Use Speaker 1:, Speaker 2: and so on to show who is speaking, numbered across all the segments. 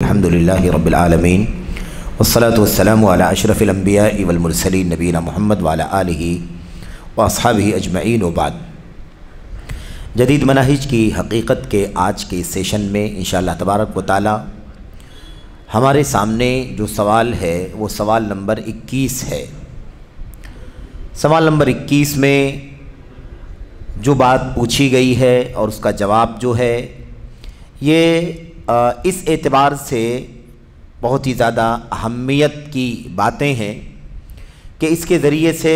Speaker 1: الحمدللہ رب العالمین والصلاة والسلام علی اشرف الانبیاء والمرسلین نبینا محمد وعلی آلہ واصحابہ اجمعین وبعد۔ جدید مناہج کی حقیقت کے آج کے سیشن میں انشاءاللہ تبارک و تعالی ہمارے سامنے جو سوال ہے وہ سوال نمبر 21 ہے۔ سوال نمبر 21 میں جو بات پوچھی گئی ہے اور اس کا جواب جو ہے یہ اس اعتبار سے بہت ہی زیادہ اہمیت کی باتیں ہیں کہ اس کے ذریعے سے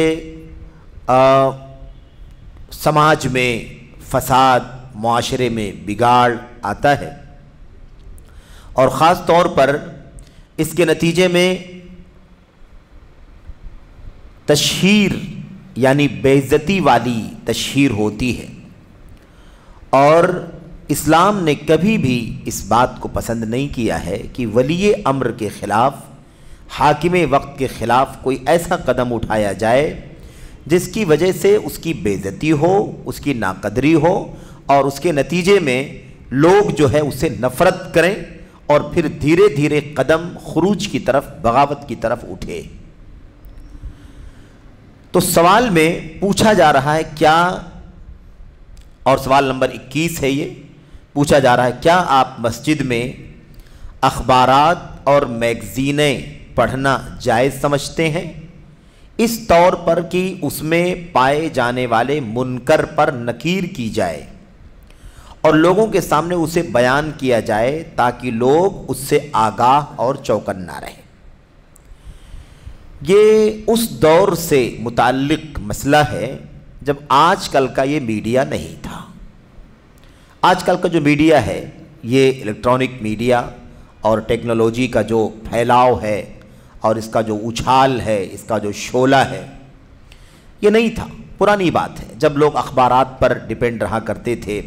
Speaker 1: سماج میں فساد، معاشرے میں بگاڑ آتا ہے، اور خاص طور پر اس کے نتیجے میں تشہیر یعنی بے عزتی والی تشہیر ہوتی ہے، اور اسلام نے کبھی بھی اس بات کو پسند نہیں کیا ہے کہ ولی امر کے خلاف، حاکم وقت کے خلاف کوئی ایسا قدم اٹھایا جائے جس کی وجہ سے اس کی بے عزتی ہو، اس کی ناقدری ہو، اور اس کے نتیجے میں لوگ جو ہے اسے نفرت کریں اور پھر دھیرے دھیرے قدم خروج کی طرف، بغاوت کی طرف اٹھے۔ تو سوال میں پوچھا جا رہا ہے کیا، اور سوال نمبر 21 ہے، یہ پوچھا جا رہا ہے کیا آپ مسجد میں اخبارات اور میگزینیں پڑھنا جائز سمجھتے ہیں، اس طور پر کہ اس میں پائے جانے والے منکر پر نکیر کی جائے اور لوگوں کے سامنے اسے بیان کیا جائے تاکہ لوگ اس سے آگاہ اور چوکن نہ رہیں؟ یہ اس دور سے متعلق مسئلہ ہے جب آج کل کا یہ میڈیا نہیں تھا۔ آج کل کا جو میڈیا ہے یہ الیکٹرانک میڈیا اور ٹیکنالوجی کا جو پھیلاؤ ہے اور اس کا جو اچھال ہے، اس کا جو شعلہ ہے، یہ نہیں تھا، پرانی بات ہے۔ جب لوگ اخبارات پر ڈیپینڈ رہا کرتے تھے،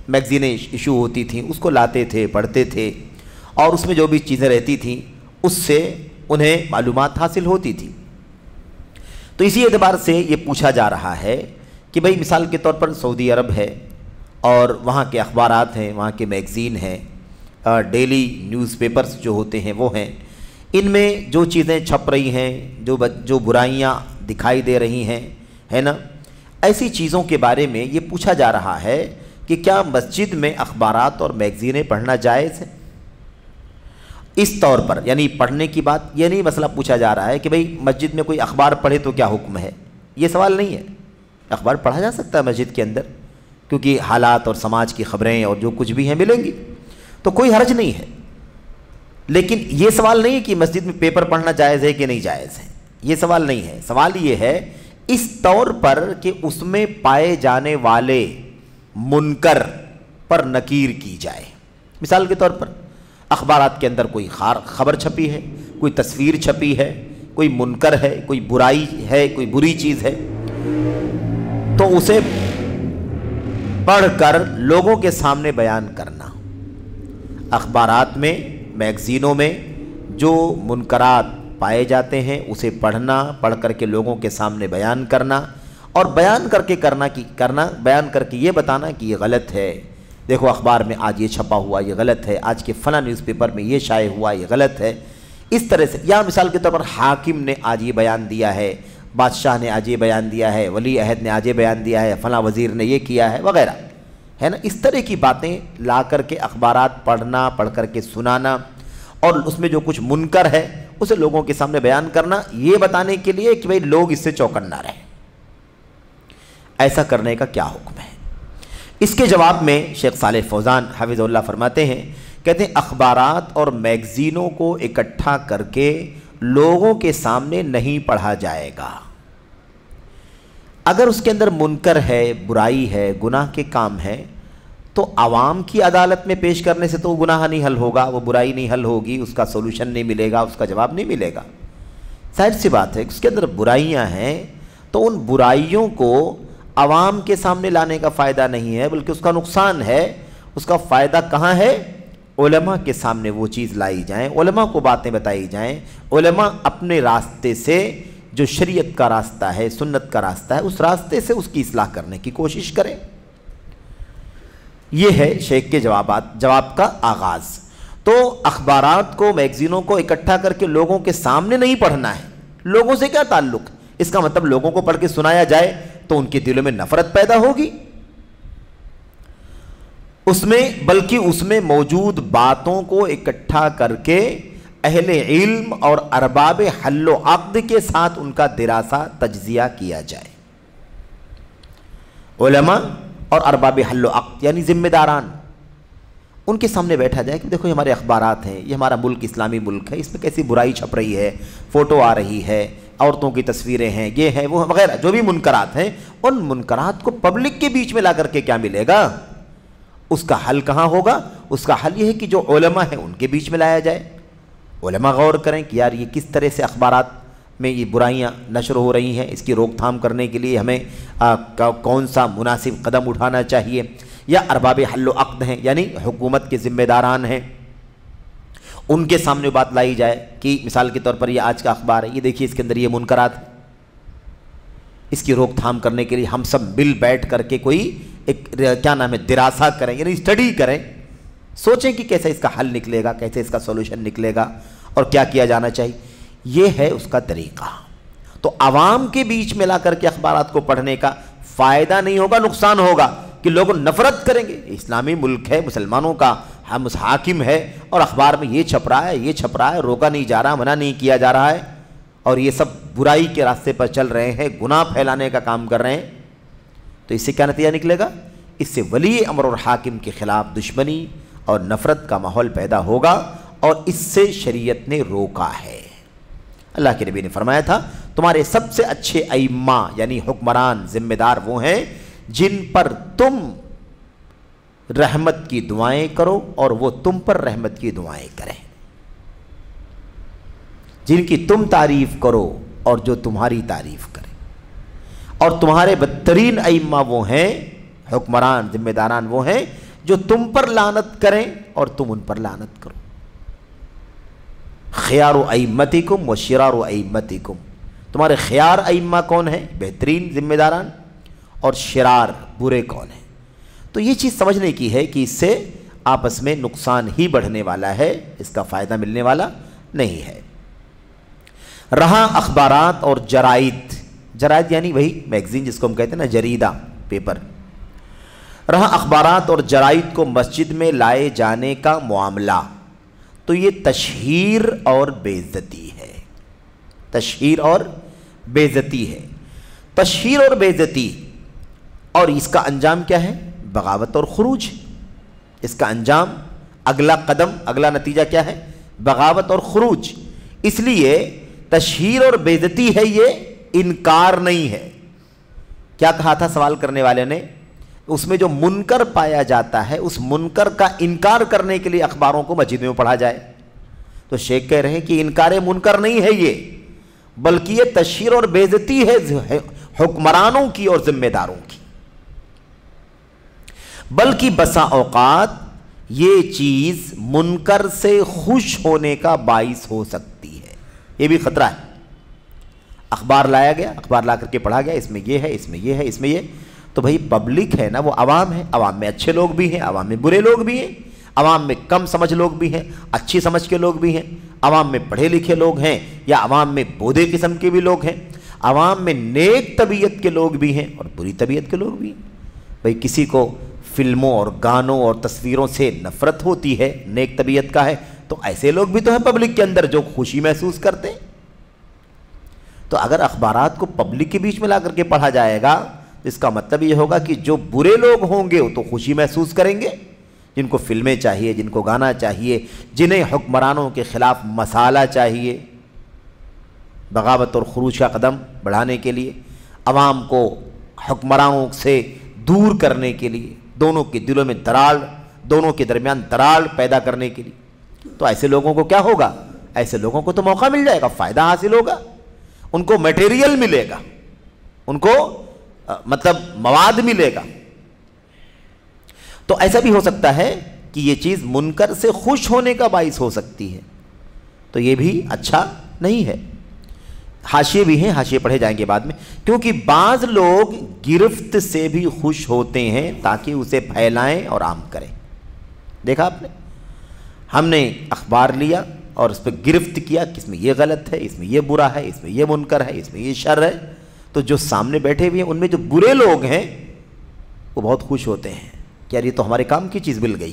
Speaker 1: میگزینیں ایشو ہوتی تھیں، اس کو لاتے تھے، پڑھتے تھے، اور اس میں جو بھی چیزیں رہتی تھیں اس سے انہیں معلومات حاصل ہوتی تھی۔ تو اسی اعتبار سے یہ پوچھا جا رہا ہے کہ بھئی مثال کے طور پر سعودی عرب ہے اور وہاں کے اخبارات ہیں، وہاں کے میگزین ہیں، ڈیلی نیوز پیپرز جو ہوتے ہیں وہ ہیں، ان میں جو چیزیں چھپ رہی ہیں، جو برائیاں دکھائی دے رہی ہیں، ہے نا، ایسی چیزوں کے بارے میں یہ پوچھا جا رہا ہے کہ کیا مسجد میں اخبارات اور میگزینیں پڑھنا جائز ہے؟ اس طور پر یعنی پڑھنے کی بات، یہ نہیں مسئلہ پوچھا جا رہا ہے کہ بھئی مسجد میں کوئی اخبار پڑھے تو کیا حکم ہے، یہ سوال نہیں ہے۔ اخبار پڑھا جا سکتا ہے مسجد کے اندر، کیونکہ حالات اور سماج کی خبریں اور جو کچھ بھی ہیں ملیں گی، تو کوئی حرج نہیں ہے۔ لیکن یہ سوال نہیں ہے کہ مسجد میں پیپر پڑھنا جائز ہے کہ نہیں جائز ہے، یہ سوال نہیں ہے۔ سوال یہ ہے اس طور پر کہ اس میں پائے جانے والے منکر پر نکیر کی جائے۔ مثال کے طور پر اخبارات کے اندر کوئی خبر چھپی ہے، کوئی تصویر چھپی ہے، کوئی منکر ہے، کوئی برائی ہے، کوئی بری چیز ہے، تو اسے پڑھ کر لوگوں کے سامنے بیان کرنا۔ اخبارات میں، میگزینوں میں جو منکرات پائے جاتے ہیں اسے پڑھنا، پڑھ کر کے لوگوں کے سامنے بیان کرنا، اور بیان کر کے بیان کر کے یہ بتانا کہ یہ غلط ہے، دیکھو اخبار میں آج یہ چھپا ہوا، یہ غلط ہے، آج کے فلاں نیوز پیپر میں یہ شائع ہوا، یہ غلط ہے، اس طرح سے۔ یا مثال کے طور پر حاکم نے آج یہ بیان دیا ہے، بادشاہ نے آج یہ بیان دیا ہے، ولی عہد نے آج یہ بیان دیا ہے، فلاں وزیر نے یہ کیا ہے، وغیرہ، ہے نا، اس طرح کی باتیں لا کر کے اخبارات پڑھنا، پڑھ کر کے سنانا، اور اس میں جو کچھ منکر ہے اسے لوگوں کے سامنے بیان کرنا، یہ بتانے کے لیے کہ بھئی لوگ اس سے چوکن نہ رہیں۔ ایسا کرنے کا کیا حکم ہے؟ اس کے جواب میں شیخ صالح فوزان حفظہ اللہ فرماتے ہیں، کہتے ہیں اخبارات اور میگزینوں کو اکٹھا کر کے لوگوں کے سامنے نہیں پڑھا جائے گا۔ اگر اس کے اندر منکر ہے، برائی ہے، گناہ کے کام ہے، تو عوام کی عدالت میں پیش کرنے سے تو وہ گناہ نہیں حل ہوگا، وہ برائی نہیں حل ہوگی، اس کا سولوشن نہیں ملے گا، اس کا جواب نہیں ملے گا۔ ظاہر سی بات ہے کہ اس کے اندر برائیاں ہیں تو ان برائیوں کو عوام کے سامنے لانے کا فائدہ نہیں ہے، بلکہ اس کا نقصان ہے۔ اس کا فائدہ کہاں ہے؟ علماء کے سامنے وہ چیز لائی جائیں، علماء کو باتیں بتائی جائیں، علماء اپنے راستے سے، جو شریعت کا راستہ ہے، سنت کا راستہ ہے، اس راستے سے اس کی اصلاح کرنے کی کوشش کریں۔ یہ ہے شیخ کے جواب کا آغاز۔ تو اخبارات کو، میگزینوں کو اکٹھا کر کے لوگوں کے سامنے نہیں پڑھنا ہے. لوگوں سے کیا تعلق؟ اس کا مطلب لوگوں کو پڑھ کے سنایا جائے تو ان کے دلوں میں نفرت پیدا ہوگی بلکہ اس میں موجود باتوں کو اکٹھا کر کے اہل علم اور ارباب حل و عقد کے ساتھ ان کا دراسہ تجزیہ کیا جائے. علماء اور ارباب حل و عقد یعنی ذمہ داران، ان کے سامنے بیٹھا جائے کہ دیکھو یہ ہمارے اخبارات ہیں، یہ ہمارا ملک اسلامی ملک ہے، اس میں کیسی برائی چھپ رہی ہے، فوٹو آ رہی ہے، عورتوں کی تصویریں ہیں، یہ ہے وہ وغیرہ جو بھی منکرات ہیں، ان منکرات کو پبلک کے بیچ میں لا کر کے کیا ملے گا؟ اس کا حل کہاں ہوگا؟ اس کا حل یہ ہے کہ جو علماء ہیں ان کے بیچ میں لایا جائے. علماء غور کریں کہ یار یہ کس طرح سے اخبارات میں یہ برائیاں نشر ہو رہی ہیں، اس کی روک تھام کرنے کے لیے ہمیں کون سا مناسب قدم اٹھانا چاہیے. یا ارباب حل و عقد ہیں یعنی حکومت کے ذمہ داران ہیں، ان کے سامنے بات لائی جائے کہ مثال کے طور پر یہ آج کا اخبار ہے، یہ دیکھیے اس کے اندر یہ منکرات ہیں، اس کی روک تھام کرنے کے لیے ہم سب مل بیٹھ کر کے کوئی ایک کیا نام ہے دراسہ کریں، یعنی اسٹڈی کریں، سوچیں کہ کیسے اس کا حل نکلے گا، کیسے اس کا سولوشن نکلے گا اور کیا کیا جانا چاہیے. یہ ہے اس کا طریقہ. تو عوام کے بیچ میں لا کر کے اخبارات کو پڑھنے کا فائدہ نہیں ہوگا، نقصان ہوگا کہ لوگ نفرت کریں گے. اسلامی ملک ہے، مسلمانوں کا ہم حاکم ہے اور اخبار میں یہ چھپ رہا ہے، یہ چھپ رہا ہے، روکا نہیں جا رہا، منع نہیں کیا جا رہا ہے اور یہ سب برائی کے راستے پر چل رہے ہیں، گناہ پھیلانے کا کام کر رہے ہیں. تو اس سے کیا نتیجہ نکلے گا؟ اس سے ولی امر اور حاکم کے خلاف دشمنی اور نفرت کا ماحول پیدا ہوگا اور اس سے شریعت نے روکا ہے. اللہ کے نبی نے فرمایا تھا تمہارے سب سے اچھے ائمہ یعنی حکمران، ذمہ دار وہ ہیں جن پر تم رحمت کی دعائیں کرو اور وہ تم پر رحمت کی دعائیں کریں، جن کی تم تعریف کرو اور جو تمہاری تعریف کرے. اور تمہارے بدترین ائمہ وہ ہیں، حکمران ذمہ داران وہ ہیں جو تم پر لعنت کریں اور تم ان پر لعنت کرو. خیار ائمتکم و شرار ائمتکم، تمہارے خیار ائمہ کون ہیں؟ بہترین ذمہ داران، اور شرار برے کون ہیں؟ تو یہ چیز سمجھنے کی ہے کہ اس سے آپس میں نقصان ہی بڑھنے والا ہے، اس کا فائدہ ملنے والا نہیں ہے. رہا اخبارات اور جرائد، جرائد یعنی وہی میگزین جس کو ہم کہتے ہیں نا، جریدہ، پیپر. رہا اخبارات اور جرائد کو مسجد میں لائے جانے کا معاملہ، تو یہ تشہیر اور بے عزتی ہے. تشہیر اور بے عزتی ہے. تشہیر اور بے عزتی، اور اس کا انجام کیا ہے؟ بغاوت اور خروج. اس کا انجام، اگلا قدم، اگلا نتیجہ کیا ہے؟ بغاوت اور خروج. اس لیے تشہیر اور بے عزتی ہے، یہ انکار نہیں ہے. کیا کہا تھا سوال کرنے والے نے؟ اس میں جو منکر پایا جاتا ہے اس منکر کا انکار کرنے کے لیے اخباروں کو مسجد میں پڑھا جائے. تو شیخ کہہ رہے ہیں کہ انکار منکر نہیں ہے یہ، بلکہ یہ تشہیر اور بے عزتی ہے حکمرانوں کی اور ذمہ داروں کی. بلکہ بسا اوقات یہ چیز منکر سے خوش ہونے کا باعث ہو سکتی ہے. یہ بھی خطرہ ہے. اخبار لایا گیا، اخبار لا کر کے پڑھا گیا، اس میں یہ ہے، اس میں یہ ہے، اس میں یہ. تو بھئی پبلک ہے نا، وہ عوام ہے، عوام میں اچھے لوگ بھی ہیں، عوام میں برے لوگ بھی ہیں، عوام میں کم سمجھ لوگ بھی ہیں، اچھی سمجھ کے لوگ بھی ہیں، عوام میں پڑھے لکھے لوگ ہیں یا عوام میں بودے قسم کے بھی لوگ ہیں، عوام میں نیک طبیعت کے لوگ بھی ہیں اور بری طبیعت کے لوگ بھی ہیں. بھئی کسی کو فلموں اور گانوں اور تصویروں سے نفرت ہوتی ہے، نیک طبیعت کا ہے، تو ایسے لوگ بھی تو ہیں پبلک کے اندر جو خوشی محسوس کرتے ہیں. تو اگر اخبارات کو پبلک کے بیچ میں لا کر کے پڑھا جائے گا، اس کا مطلب یہ ہوگا کہ جو برے لوگ ہوں گے وہ تو خوشی محسوس کریں گے، جن کو فلمیں چاہیے، جن کو گانا چاہیے، جنہیں حکمرانوں کے خلاف مسالہ چاہیے بغاوت اور خروج کا قدم بڑھانے کے لیے، عوام کو حکمرانوں سے دور کرنے کے لیے، دونوں کے دلوں میں دراڑ، دونوں کے درمیان دراڑ پیدا کرنے کے لیے. تو ایسے لوگوں کو کیا ہوگا؟ ایسے لوگوں کو تو موقع مل جائے گا، فائدہ حاصل ہوگا، ان کو میٹیریل ملے گا، ان کو مطلب مواد ملے گا. تو ایسا بھی ہو سکتا ہے کہ یہ چیز منکر سے خوش ہونے کا باعث ہو سکتی ہے. تو یہ بھی اچھا نہیں ہے. حاشیے بھی ہیں، حاشیے پڑھے جائیں گے بعد میں. کیونکہ بعض لوگ گرفت سے بھی خوش ہوتے ہیں تاکہ اسے پھیلائیں اور عام کریں. دیکھا آپ نے، ہم نے اخبار لیا اور اس پہ گرفت کیا کہ اس میں یہ غلط ہے، اس میں یہ برا ہے، اس میں یہ منکر ہے، اس میں یہ شر ہے، تو جو سامنے بیٹھے ہوئے ہیں ان میں جو برے لوگ ہیں وہ بہت خوش ہوتے ہیں کہ یار یہ تو ہمارے کام کی چیز مل گئی،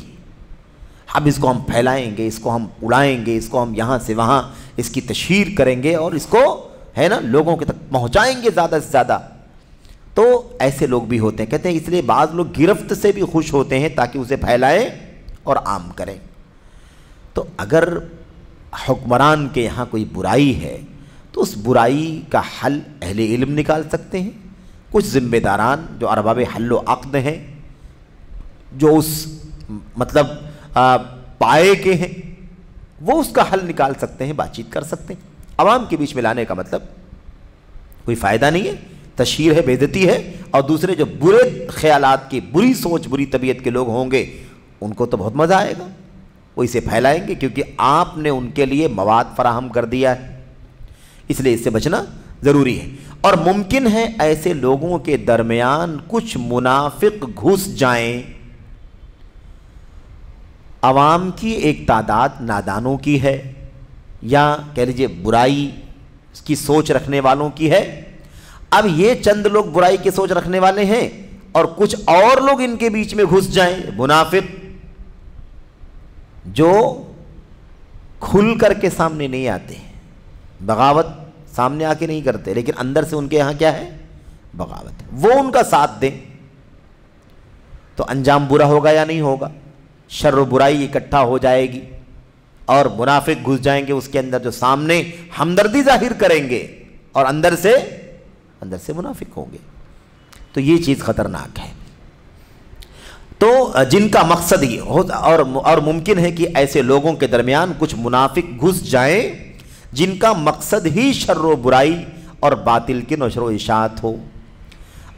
Speaker 1: اب اس کو ہم پھیلائیں گے، اس کو ہم اڑائیں گے، اس کو ہم یہاں سے وہاں اس کی تشہیر کریں گے اور اس کو ہے نا لوگوں کے تک پہنچائیں گے زیادہ سے زیادہ۔ تو ایسے لوگ بھی ہوتے ہیں، کہتے ہیں اس لیے بعض لوگ گرفت سے بھی خوش ہوتے ہیں تاکہ اسے پھیلائیں اور عام کریں۔ تو اگر حکمران کے یہاں کوئی برائی ہے تو اس برائی کا حل اہل علم نکال سکتے ہیں، کچھ ذمہ داران جو ارباب حل و عقد ہیں، جو اس مطلب پائے کے ہیں، وہ اس کا حل نکال سکتے ہیں، بات چیت کر سکتے ہیں۔ عوام کے بیچ میں لانے کا مطلب کوئی فائدہ نہیں ہے، تشہیر ہے، بے عزتی ہے، اور دوسرے جو برے خیالات کی، بری سوچ، بری طبیعت کے لوگ ہوں گے ان کو تو بہت مزہ آئے گا، وہ اسے پھیلائیں گے کیونکہ آپ نے ان کے لیے مواد فراہم کر دیا ہے، اس لیے اس سے بچنا ضروری ہے۔ اور ممکن ہے ایسے لوگوں کے درمیان کچھ منافق گھس جائیں، عوام کی ایک تعداد نادانوں کی ہے یا کہہ لیجیے برائی کی سوچ رکھنے والوں کی ہے، اب یہ چند لوگ برائی کی سوچ رکھنے والے ہیں اور کچھ اور لوگ ان کے بیچ میں گھس جائیں، منافق جو کھل کر کے سامنے نہیں آتے، بغاوت سامنے آ کے نہیں کرتے لیکن اندر سے ان کے یہاں کیا ہے، بغاوت ہے، وہ ان کا ساتھ دیں تو انجام برا ہوگا یا نہیں ہوگا، شر و برائی اکٹھا ہو جائے گی اور منافق گھس جائیں گے اس کے اندر جو سامنے ہمدردی ظاہر کریں گے اور اندر سے منافق ہوں گے، تو یہ چیز خطرناک ہے۔ تو جن کا مقصد یہ ہو اور ممکن ہے کہ ایسے لوگوں کے درمیان کچھ منافق گھس جائیں جن کا مقصد ہی شر و برائی اور باطل کی نشر و اشاعت ہو۔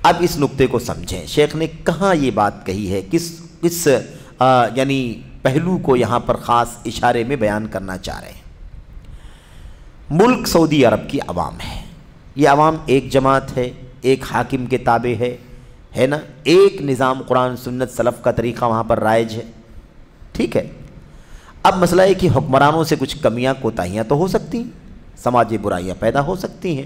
Speaker 1: اب اس نقطے کو سمجھیں، شیخ نے کہاں یہ بات کہی ہے، کس یعنی پہلو کو یہاں پر خاص اشارے میں بیان کرنا چاہ رہے ہیں۔ ملک سعودی عرب کی عوام ہے، یہ عوام ایک جماعت ہے، ایک حاکم کے تابع ہے نا، ایک نظام قرآن سنت سلف کا طریقہ وہاں پر رائج ہے، ٹھیک ہے۔ اب مسئلہ ہے کہ حکمرانوں سے کچھ کمیاں کوتاہیاں تو ہو سکتی ہیں، سماجی برائیاں پیدا ہو سکتی ہیں۔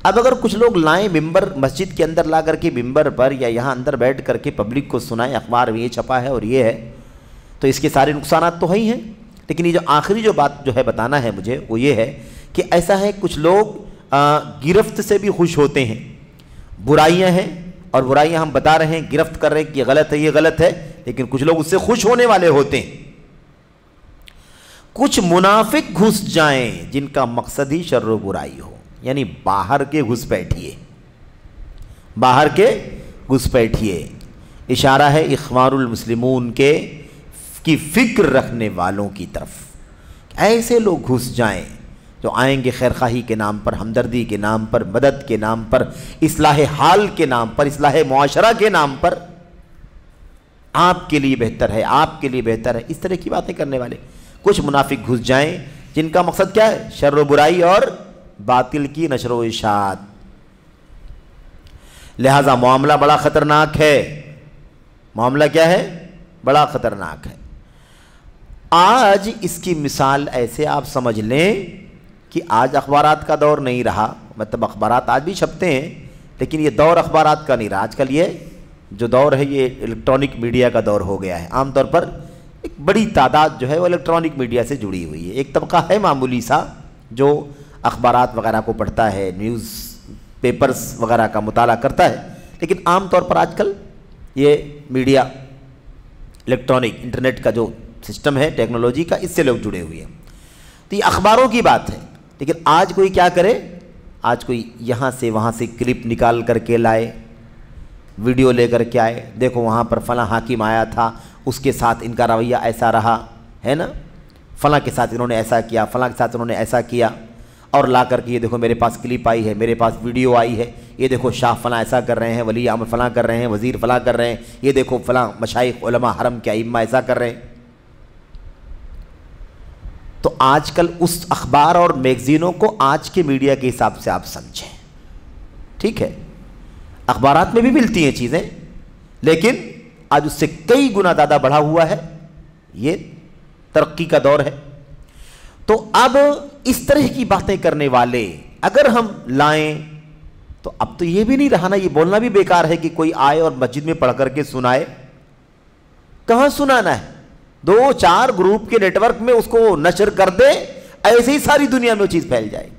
Speaker 1: اب اگر کچھ لوگ لائیں ممبر مسجد کے اندر لا کر کے ممبر پر یا یہاں اندر بیٹھ کر کے پبلک کو سنائیں اخبار میں یہ چھپا ہے اور یہ ہے، تو اس کے سارے نقصانات تو ہی ہیں، لیکن یہ جو آخری جو بات جو ہے بتانا ہے مجھے وہ یہ ہے کہ ایسا ہے کچھ لوگ گرفت سے بھی خوش ہوتے ہیں، برائیاں ہیں اور برائیاں ہم بتا رہے ہیں، گرفت کر رہے ہیں کہ یہ غلط ہے یہ غلط ہے، لیکن کچھ لوگ اس سے خوش ہونے والے ہوتے ہیں۔ کچھ منافق گھس جائیں جن کا مقصد ہی شر و برائی ہو، یعنی باہر کے گھس بیٹھیے، باہر کے گھس بیٹھیے، اشارہ ہے اخوان المسلمون کی فکر رکھنے والوں کی طرف۔ ایسے لوگ گھس جائیں جو آئیں گے خیر خواہی کے نام پر، ہمدردی کے نام پر، مدد کے نام پر، اصلاح حال کے نام پر، اصلاح معاشرہ کے نام پر، آپ کے لیے بہتر ہے، آپ کے لیے بہتر ہے، اس طرح کی باتیں کرنے والے کچھ منافق گھس جائیں جن کا مقصد کیا ہے، شر و برائی اور باطل کی نشر و اشاعت۔ لہذا معاملہ بڑا خطرناک ہے، معاملہ کیا ہے، بڑا خطرناک ہے۔ آج اس کی مثال ایسے آپ سمجھ لیں کہ آج اخبارات کا دور نہیں رہا، مطلب اخبارات آج بھی چھپتے ہیں لیکن یہ دور اخبارات کا نہیں رہا، آج کل یہ جو دور ہے یہ الیکٹرانک میڈیا کا دور ہو گیا ہے۔ عام طور پر ایک بڑی تعداد جو ہے وہ الیکٹرانک میڈیا سے جڑی ہوئی ہے، ایک طبقہ ہے معمولی سا جو اخبارات وغیرہ کو پڑھتا ہے، نیوز پیپرز وغیرہ کا مطالعہ کرتا ہے، لیکن عام طور پر آج کل یہ میڈیا الیکٹرانک انٹرنیٹ کا جو سسٹم ہے ٹیکنالوجی کا، اس سے لوگ جڑے ہوئے ہیں۔ تو یہ اخباروں کی بات ہے، لیکن آج کوئی کیا کرے، آج کوئی یہاں سے وہاں سے کلپ نکال کر کے لائے، ویڈیو لے کر کے آئے، دیکھو وہاں پر فلاں حاکم آیا تھا، اس کے ساتھ ان کا رویہ ایسا رہا ہے نا، فلاں کے ساتھ انہوں نے ایسا کیا، فلاں کے ساتھ انہوں نے ایسا کیا، اور لا کر کے یہ دیکھو میرے پاس کلپ آئی ہے، میرے پاس ویڈیو آئی ہے، یہ دیکھو شاہ فلاں ایسا کر رہے ہیں، ولی عہد فلاں کر رہے ہیں، وزیر فلاں کر رہے ہیں، یہ دیکھو فلاں مشائخ علماء حرم کے ائمہ ایسا کر رہے ہیں۔ تو آج کل اس اخبار اور میگزینوں کو آج کے میڈیا کے حساب سے آپ سمجھیں، ٹھیک ہے، اخبارات میں بھی ملتی ہیں چیزیں لیکن آج اس سے کئی گنا زیادہ بڑھا ہوا ہے یہ ترقی کا دور ہے. تو اب اس طرح کی باتیں کرنے والے اگر ہم لائیں تو اب تو یہ بھی نہیں رہا نا, یہ بولنا بھی بیکار ہے کہ کوئی آئے اور مسجد میں پڑھ کر کے سنائے. کہاں سنانا ہے؟ 2-4 گروپ کے نیٹ ورک میں اس کو نشر کر دے, ایسے ہی ساری دنیا میں وہ چیز پھیل جائے.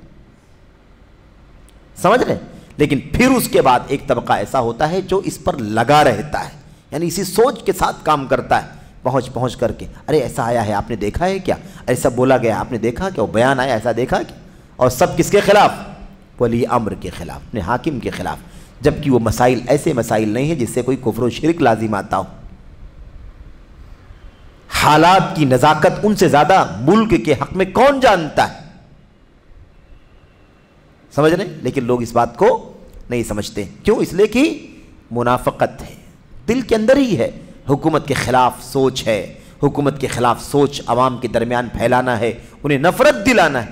Speaker 1: سمجھ رہے؟ لیکن پھر اس کے بعد ایک طبقہ ایسا ہوتا ہے جو اس پر لگا رہتا ہے, یعنی اسی سوچ کے ساتھ کام کرتا ہے, پہنچ کر کے ارے ایسا آیا ہے آپ نے دیکھا ہے کیا, ایسا بولا گیا آپ نے دیکھا کیا, وہ بیان آیا ایسا دیکھا کیا, اور سب کس کے خلاف؟ ولی امر کے خلاف, اپنے حاکم کے خلاف, جبکہ وہ مسائل ایسے مسائل نہیں ہیں جس سے کوئی کفر و شرک لازم آتا ہو. حالات کی نزاکت ان سے زیادہ ملک کے حق میں کون جانتا ہے؟ سمجھ رہے؟ لیکن لوگ اس بات کو نہیں سمجھتے. کیوں؟ اس لیے کہ منافقت ہے, دل کے اندر ہی ہے. حکومت کے خلاف سوچ ہے, حکومت کے خلاف سوچ عوام کے درمیان پھیلانا ہے, انہیں نفرت دلانا ہے.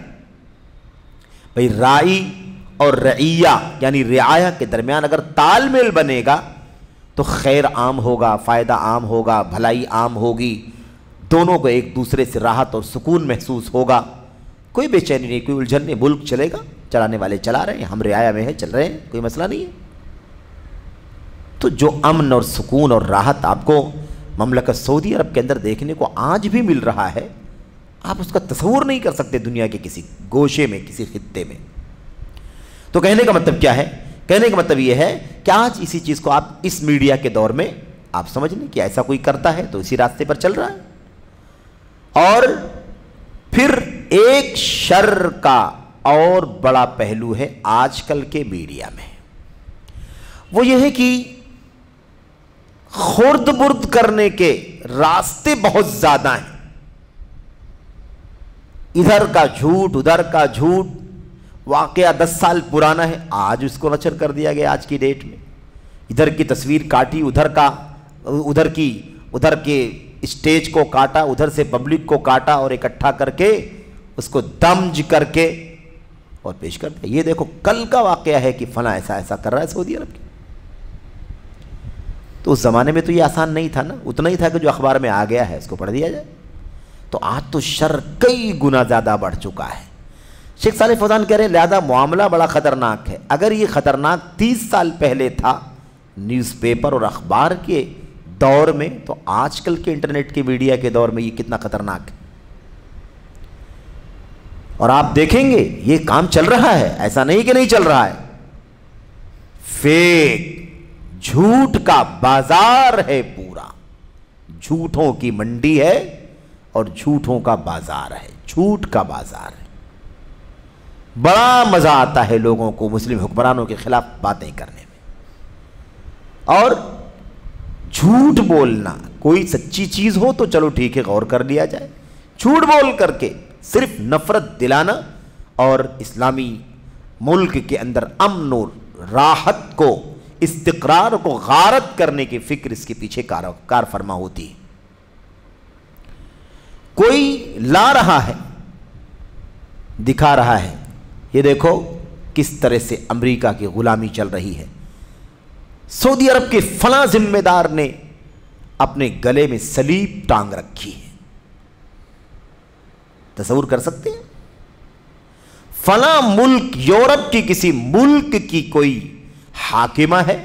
Speaker 1: بھئی رائی اور رعیہ یعنی رعایا کے درمیان اگر تال میل بنے گا تو خیر عام ہوگا, فائدہ عام ہوگا, بھلائی عام ہوگی, دونوں کو ایک دوسرے سے راحت اور سکون محسوس ہوگا, کوئی بے چینی نہیں, کوئی الجھن نہیں, ملک چلے گا, چلانے والے چلا رہے ہیں, ہم رعایا میں ہیں, چل رہے ہیں, کوئی مسئلہ نہیں ہے. تو جو امن اور سکون اور راحت آپ کو مملکت سعودی عرب کے اندر دیکھنے کو آج بھی مل رہا ہے, آپ اس کا تصور نہیں کر سکتے دنیا کے کسی گوشے میں, کسی خطے میں. تو کہنے کا مطلب کیا ہے؟ کہنے کا مطلب یہ ہے کہ آج اسی چیز کو آپ اس میڈیا کے دور میں آپ سمجھ لیں کہ ایسا کوئی کرتا ہے تو اسی راستے پر چل رہا ہے. اور پھر ایک شر کا اور بڑا پہلو ہے آج کل کے میڈیا میں, وہ یہ ہے کہ خرد برد کرنے کے راستے بہت زیادہ ہیں. ادھر کا جھوٹ, ادھر کا جھوٹ, واقعہ 10 سال پرانا ہے, آج اس کو نشر کر دیا گیا آج کی ڈیٹ میں. ادھر کی تصویر کاٹی, ادھر کے اسٹیج کو کاٹا, ادھر سے پبلک کو کاٹا اور اکٹھا کر کے اس کو دمج کر کے اور پیش کر دیا. یہ دیکھو کل کا واقعہ ہے کہ فلاں ایسا ایسا کر رہا ہے سعودی عرب کی. تو اس زمانے میں تو یہ آسان نہیں تھا نا, اتنا ہی تھا کہ جو اخبار میں آ گیا ہے اس کو پڑھ دیا جائے. تو آج تو شر کئی گنا زیادہ بڑھ چکا ہے. شیخ صالح فوزان کہہ رہے ہیں لہذا معاملہ بڑا خطرناک ہے. اگر یہ خطرناک 30 سال پہلے تھا نیوز پیپر اور اخبار کے دور میں, تو آج کل کے انٹرنیٹ کے میڈیا کے دور میں یہ کتنا خطرناک ہے. اور آپ دیکھیں گے یہ کام چل رہا ہے, ایسا نہیں کہ نہیں چل رہا ہے. فیک جھوٹ کا بازار ہے, پورا جھوٹوں کی منڈی ہے اور جھوٹوں کا بازار ہے, جھوٹ کا بازار ہے. بڑا مزہ آتا ہے لوگوں کو مسلم حکمرانوں کے خلاف باتیں کرنے میں. اور جھوٹ بولنا, کوئی سچی چیز ہو تو چلو ٹھیک ہے غور کر لیا جائے, جھوٹ بول کر کے صرف نفرت دلانا اور اسلامی ملک کے اندر امن و راحت کو, استقرار کو غارت کرنے کی فکر اس کے پیچھے کار فرما ہوتی ہے. کوئی لا رہا ہے, دکھا رہا ہے, یہ دیکھو کس طرح سے امریکہ کی غلامی چل رہی ہے. سعودی عرب کے فلاں ذمہ دار نے اپنے گلے میں صلیب ٹانگ رکھی ہے. تصور کر سکتے ہیں؟ فلاں ملک, یورپ کی کسی ملک کی کوئی حاکمہ ہے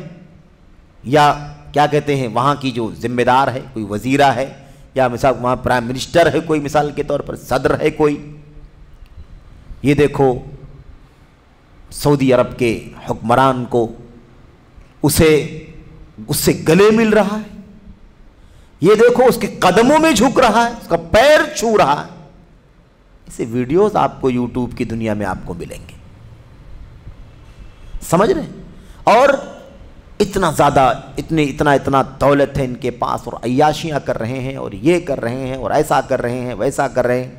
Speaker 1: یا کیا کہتے ہیں وہاں کی جو ذمہ دار ہے, کوئی وزیرہ ہے, یا مثال وہاں پرائم منسٹر ہے کوئی, مثال کے طور پر صدر ہے کوئی. یہ دیکھو سعودی عرب کے حکمران کو اس سے گلے مل رہا ہے. یہ دیکھو اس کے قدموں میں جھک رہا ہے, اس کا پیر چھو رہا ہے. ایسے ویڈیوز آپ کو یوٹیوب کی دنیا میں آپ کو ملیں گے. سمجھ رہے ہیں؟ اور اتنا زیادہ اتنا دولت ہے ان کے پاس, اور عیاشیاں کر رہے ہیں, اور یہ کر رہے ہیں, اور ایسا کر رہے ہیں, ویسا کر رہے ہیں.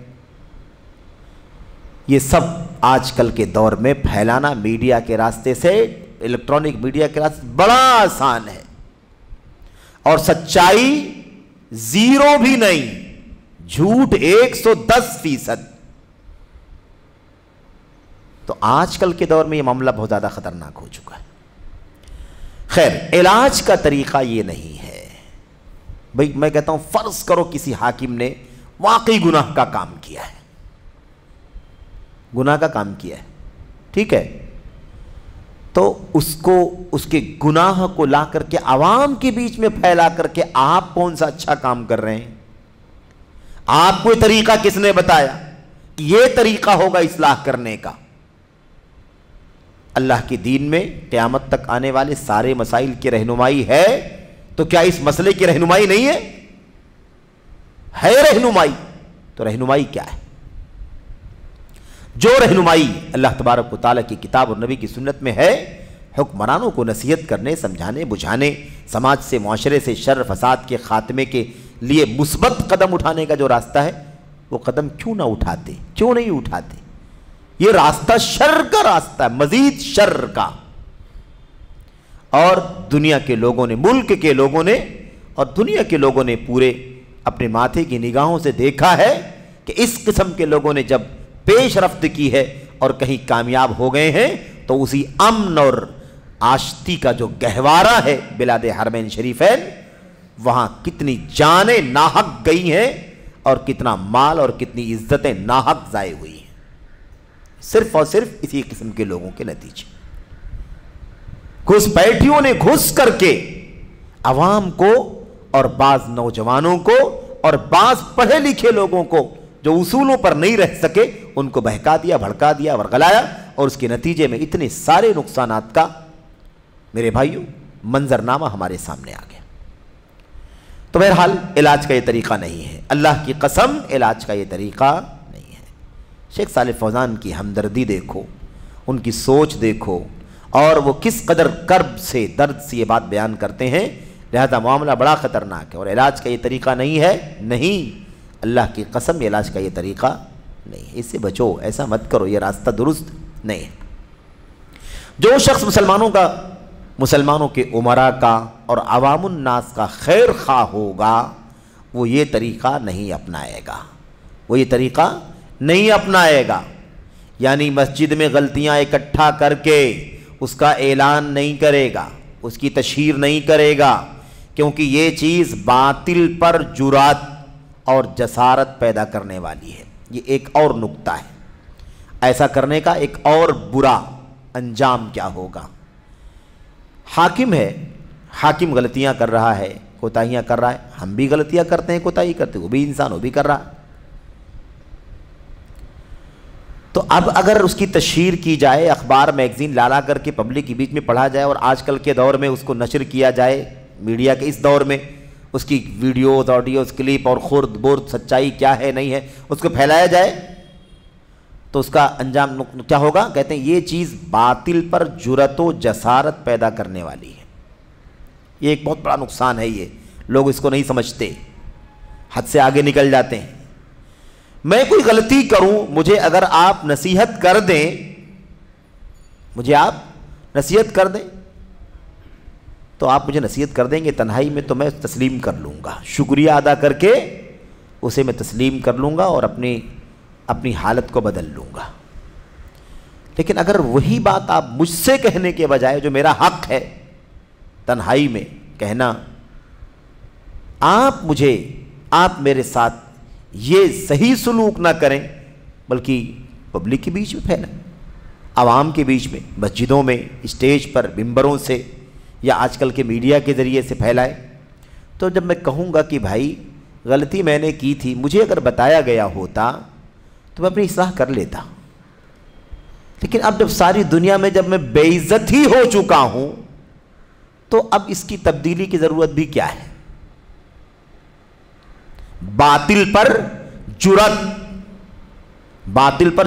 Speaker 1: یہ سب آج کل کے دور میں پھیلانا میڈیا کے راستے سے, الیکٹرانک میڈیا کے راستے بڑا آسان ہے, اور سچائی 0 بھی نہیں, جھوٹ 110%. تو آج کل کے دور میں یہ معاملہ بہت زیادہ خطرناک ہو چکا ہے. خیر, علاج کا طریقہ یہ نہیں ہے. بھئی میں کہتا ہوں فرض کرو کسی حاکم نے واقعی گناہ کا کام کیا ہے، گناہ کا کام کیا ہے، ٹھیک ہے، تو اس کو اس کے گناہ کو لا کر کے عوام کے بیچ میں پھیلا کر کے آپ کون سا اچھا کام کر رہے ہیں؟ آپ کو یہ طریقہ کس نے بتایا کہ یہ طریقہ ہوگا اصلاح کرنے کا؟ اللہ کے دین میں قیامت تک آنے والے سارے مسائل کی رہنمائی ہے، تو کیا اس مسئلے کی رہنمائی نہیں ہے؟ ہے رہنمائی، تو رہنمائی کیا ہے؟ جو رہنمائی اللہ تبارک و تعالیٰ کی کتاب اور نبی کی سنت میں ہے، حکمرانوں کو نصیحت کرنے، سمجھانے، بجھانے، سماج سے، معاشرے سے شر فساد کے خاتمے کے لیے مثبت قدم اٹھانے کا جو راستہ ہے، وہ قدم کیوں نہ اٹھاتے؟ کیوں نہیں اٹھاتے؟ یہ راستہ شر کا راستہ ہے، مزید شر کا۔ اور دنیا کے لوگوں نے، ملک کے لوگوں نے اور دنیا کے لوگوں نے پورے اپنے ماتھے کی نگاہوں سے دیکھا ہے کہ اس قسم کے لوگوں نے جب پیش رفت کی ہے اور کہیں کامیاب ہو گئے ہیں، تو اسی امن اور آشتی کا جو گہوارہ ہے بلاد حرمین شریفین، وہاں کتنی جانیں ناحق گئی ہیں اور کتنا مال اور کتنی عزتیں ناحق ضائع ہوئی ہیں، صرف اور صرف اسی قسم کے لوگوں کے نتیجے۔ گھس پیٹھیوں نے گھس کر کے عوام کو اور بعض نوجوانوں کو اور بعض پڑھے لکھے لوگوں کو جو اصولوں پر نہیں رہ سکے، ان کو بہکا دیا، بھڑکا دیا، ورغلایا، اور اس کے نتیجے میں اتنے سارے نقصانات کا میرے بھائیوں منظرنامہ ہمارے سامنے آ گیا۔ تو بہرحال علاج کا یہ طریقہ نہیں ہے، اللہ کی قسم علاج کا یہ طریقہ نہیں ہے۔ شیخ صالح فوزان کی ہمدردی دیکھو، ان کی سوچ دیکھو، اور وہ کس قدر کرب سے، درد سے یہ بات بیان کرتے ہیں، لہذا معاملہ بڑا خطرناک ہے، اور علاج کا یہ طریقہ نہیں ہے، نہیں، اللہ کی قسم علاج کا یہ طریقہ نہیں ہے، اس سے بچو، ایسا مت کرو، یہ راستہ درست نہیں ہے۔ جو شخص مسلمانوں کے امراء کا اور عوام الناس کا خیر خواہ ہوگا، وہ یہ طریقہ نہیں اپنائے گا، وہ یہ طریقہ نہیں اپنائے گا، یعنی مسجد میں غلطیاں اکٹھا کر کے اس کا اعلان نہیں کرے گا، اس کی تشہیر نہیں کرے گا، کیونکہ یہ چیز باطل پر جرات اور جسارت پیدا کرنے والی ہے۔ یہ ایک اور نکتہ ہے، ایسا کرنے کا ایک اور برا انجام کیا ہوگا۔ حاکم ہے، حاکم غلطیاں کر رہا ہے، کوتاہیاں کر رہا ہے، ہم بھی غلطیاں کرتے ہیں، کوتاہی کرتے ہیں، وہ بھی انسان، وہ بھی کر رہا ہے۔ تو اب اگر اس کی تشہیر کی جائے، اخبار میگزین لالا کر کے پبلک کے بیچ میں پڑھا جائے، اور آج کل کے دور میں اس کو نشر کیا جائے، میڈیا کے اس دور میں اس کی ویڈیوز، آڈیوز، کلپ اور خرد برد سچائی کیا ہے نہیں ہے اس کو پھیلایا جائے، تو اس کا انجام کیا ہوگا؟ کہتے ہیں یہ چیز باطل پر جرات و جسارت پیدا کرنے والی ہے۔ یہ ایک بہت بڑا نقصان ہے، یہ لوگ اس کو نہیں سمجھتے، حد سے آگے نکل جاتے ہیں۔ میں کوئی غلطی کروں، مجھے اگر آپ نصیحت کر دیں، مجھے آپ نصیحت کر دیں، تو آپ مجھے نصیحت کر دیں گے تنہائی میں، تو میں تسلیم کر لوں گا، شکریہ ادا کر کے اسے میں تسلیم کر لوں گا اور اپنی حالت کو بدل لوں گا۔ لیکن اگر وہی بات آپ مجھ سے کہنے کے بجائے، جو میرا حق ہے تنہائی میں کہنا، آپ میرے ساتھ یہ صحیح سلوک نہ کریں، بلکہ پبلک کے بیچ میں پھیلائیں، عوام کے بیچ میں، مسجدوں میں، اسٹیج پر، ممبروں سے، یا آج کل کے میڈیا کے ذریعے سے پھیلائے، تو جب میں کہوں گا کہ بھائی غلطی میں نے کی تھی، مجھے اگر بتایا گیا ہوتا تو میں اپنی اصلاح کر لیتا، لیکن اب جب ساری دنیا میں جب میں بے عزت ہی ہو چکا ہوں، تو اب اس کی تبدیلی کی ضرورت بھی کیا ہے؟ باطل پر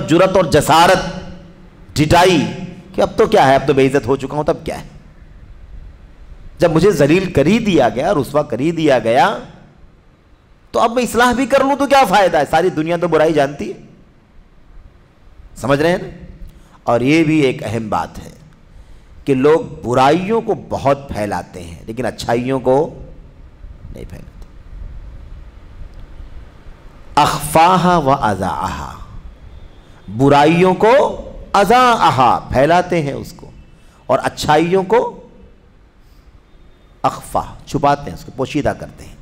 Speaker 1: جرات اور جسارت، ڈٹائی، کہ اب تو کیا ہے، اب تو بے عزت ہو چکا ہوں، تب کیا ہے؟ جب مجھے ذلیل کر ہی دیا گیا، رسوا کر ہی دیا گیا، تو اب میں اصلاح بھی کر لوں تو کیا فائدہ ہے؟ ساری دنیا تو برائی جانتی ہے، سمجھ رہے ہیں نا؟ اور یہ بھی ایک اہم بات ہے کہ لوگ برائیوں کو بہت پھیلاتے ہیں، لیکن اچھائیوں کو نہیں پھیلاتے۔ اخفاہا و اذاعہا، برائیوں کو اذاعہا پھیلاتے ہیں اس کو، اور اچھائیوں کو اخفا چھپاتے ہیں، اس کو پوشیدہ کرتے ہیں۔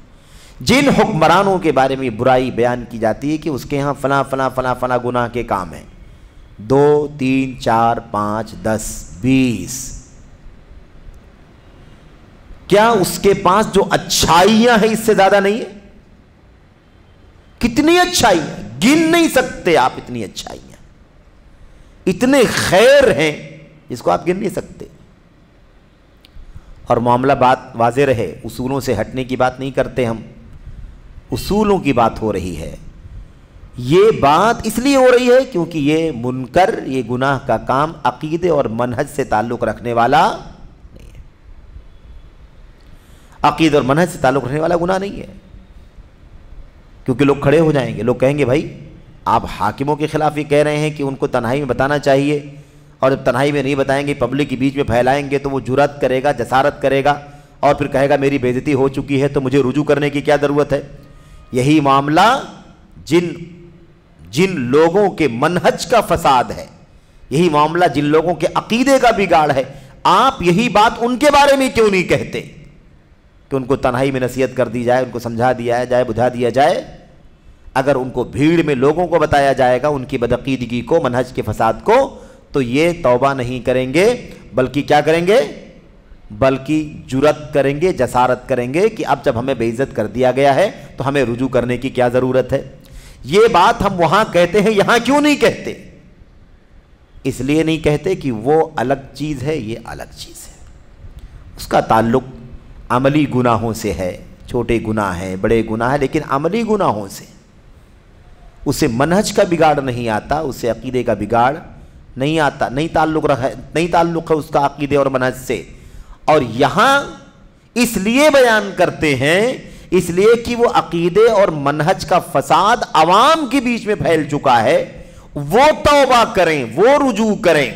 Speaker 1: جن حکمرانوں کے بارے میں برائی بیان کی جاتی ہے کہ اس کے ہاں فلاں فلاں فلاں فلاں گناہ کے کام ہیں، 2 3 4 5 10 20، کیا اس کے پاس جو اچھائیاں ہیں اس سے زیادہ نہیں ہے؟ کتنی اچھائیاں، گن نہیں سکتے آپ اتنی اچھائیاں، اتنے خیر ہیں جس کو آپ گن نہیں سکتے۔ اور معاملہ بات واضح رہے، اصولوں سے ہٹنے کی بات نہیں کرتے ہم، اصولوں کی بات ہو رہی ہے۔ یہ بات اس لیے ہو رہی ہے کیونکہ یہ منکر، یہ گناہ کا کام عقیدے اور منہج سے تعلق رکھنے والا نہیں ہے، عقیدے اور منہج سے تعلق رکھنے والا گناہ نہیں ہے، کیونکہ لوگ کھڑے ہو جائیں گے، لوگ کہیں گے بھائی آپ حاکموں کے خلاف یہ کہہ رہے ہیں کہ ان کو تنہائی میں بتانا چاہیے، اور جب تنہائی میں نہیں بتائیں گے، پبلک کے بیچ میں پھیلائیں گے تو وہ جرات کرے گا، جسارت کرے گا، اور پھر کہے گا میری بے عزتی ہو چکی ہے تو مجھے رجوع کرنے کی کیا ضرورت ہے۔ یہی معاملہ جن لوگوں کے منہج کا فساد ہے، یہی معاملہ جن لوگوں کے عقیدے کا بگاڑ ہے، آپ یہی بات ان کے بارے میں کیوں نہیں کہتے کہ ان کو تنہائی میں نصیحت کر دی جائے، ان کو سمجھا دیا جائے، بجھا دیا جائے۔ اگر ان کو بھیڑ میں لوگوں کو بتایا جائے گا ان کی بدعقیدگی کو، منہج کے فساد کو، تو یہ توبہ نہیں کریں گے، بلکہ کیا کریں گے؟ بلکہ جرات کریں گے، جسارت کریں گے کہ اب جب ہمیں بے عزت کر دیا گیا ہے تو ہمیں رجوع کرنے کی کیا ضرورت ہے۔ یہ بات ہم وہاں کہتے ہیں، یہاں کیوں نہیں کہتے؟ اس لیے نہیں کہتے کہ وہ الگ چیز ہے، یہ الگ چیز ہے، اس کا تعلق عملی گناہوں سے ہے، چھوٹے گناہ ہیں، بڑے گناہ ہیں، لیکن عملی گناہوں سے، اسے منہج کا بگاڑ نہیں آتا، اسے عقیدے کا بگاڑ نہیں آتا، نہیں تعلق ہے اس کا عقیدے اور منہج سے۔ اور یہاں اس لیے بیان کرتے ہیں، اس لیے کہ وہ عقیدے اور منہج کا فساد عوام کے بیچ میں پھیل چکا ہے، وہ توبہ کریں، وہ رجوع کریں،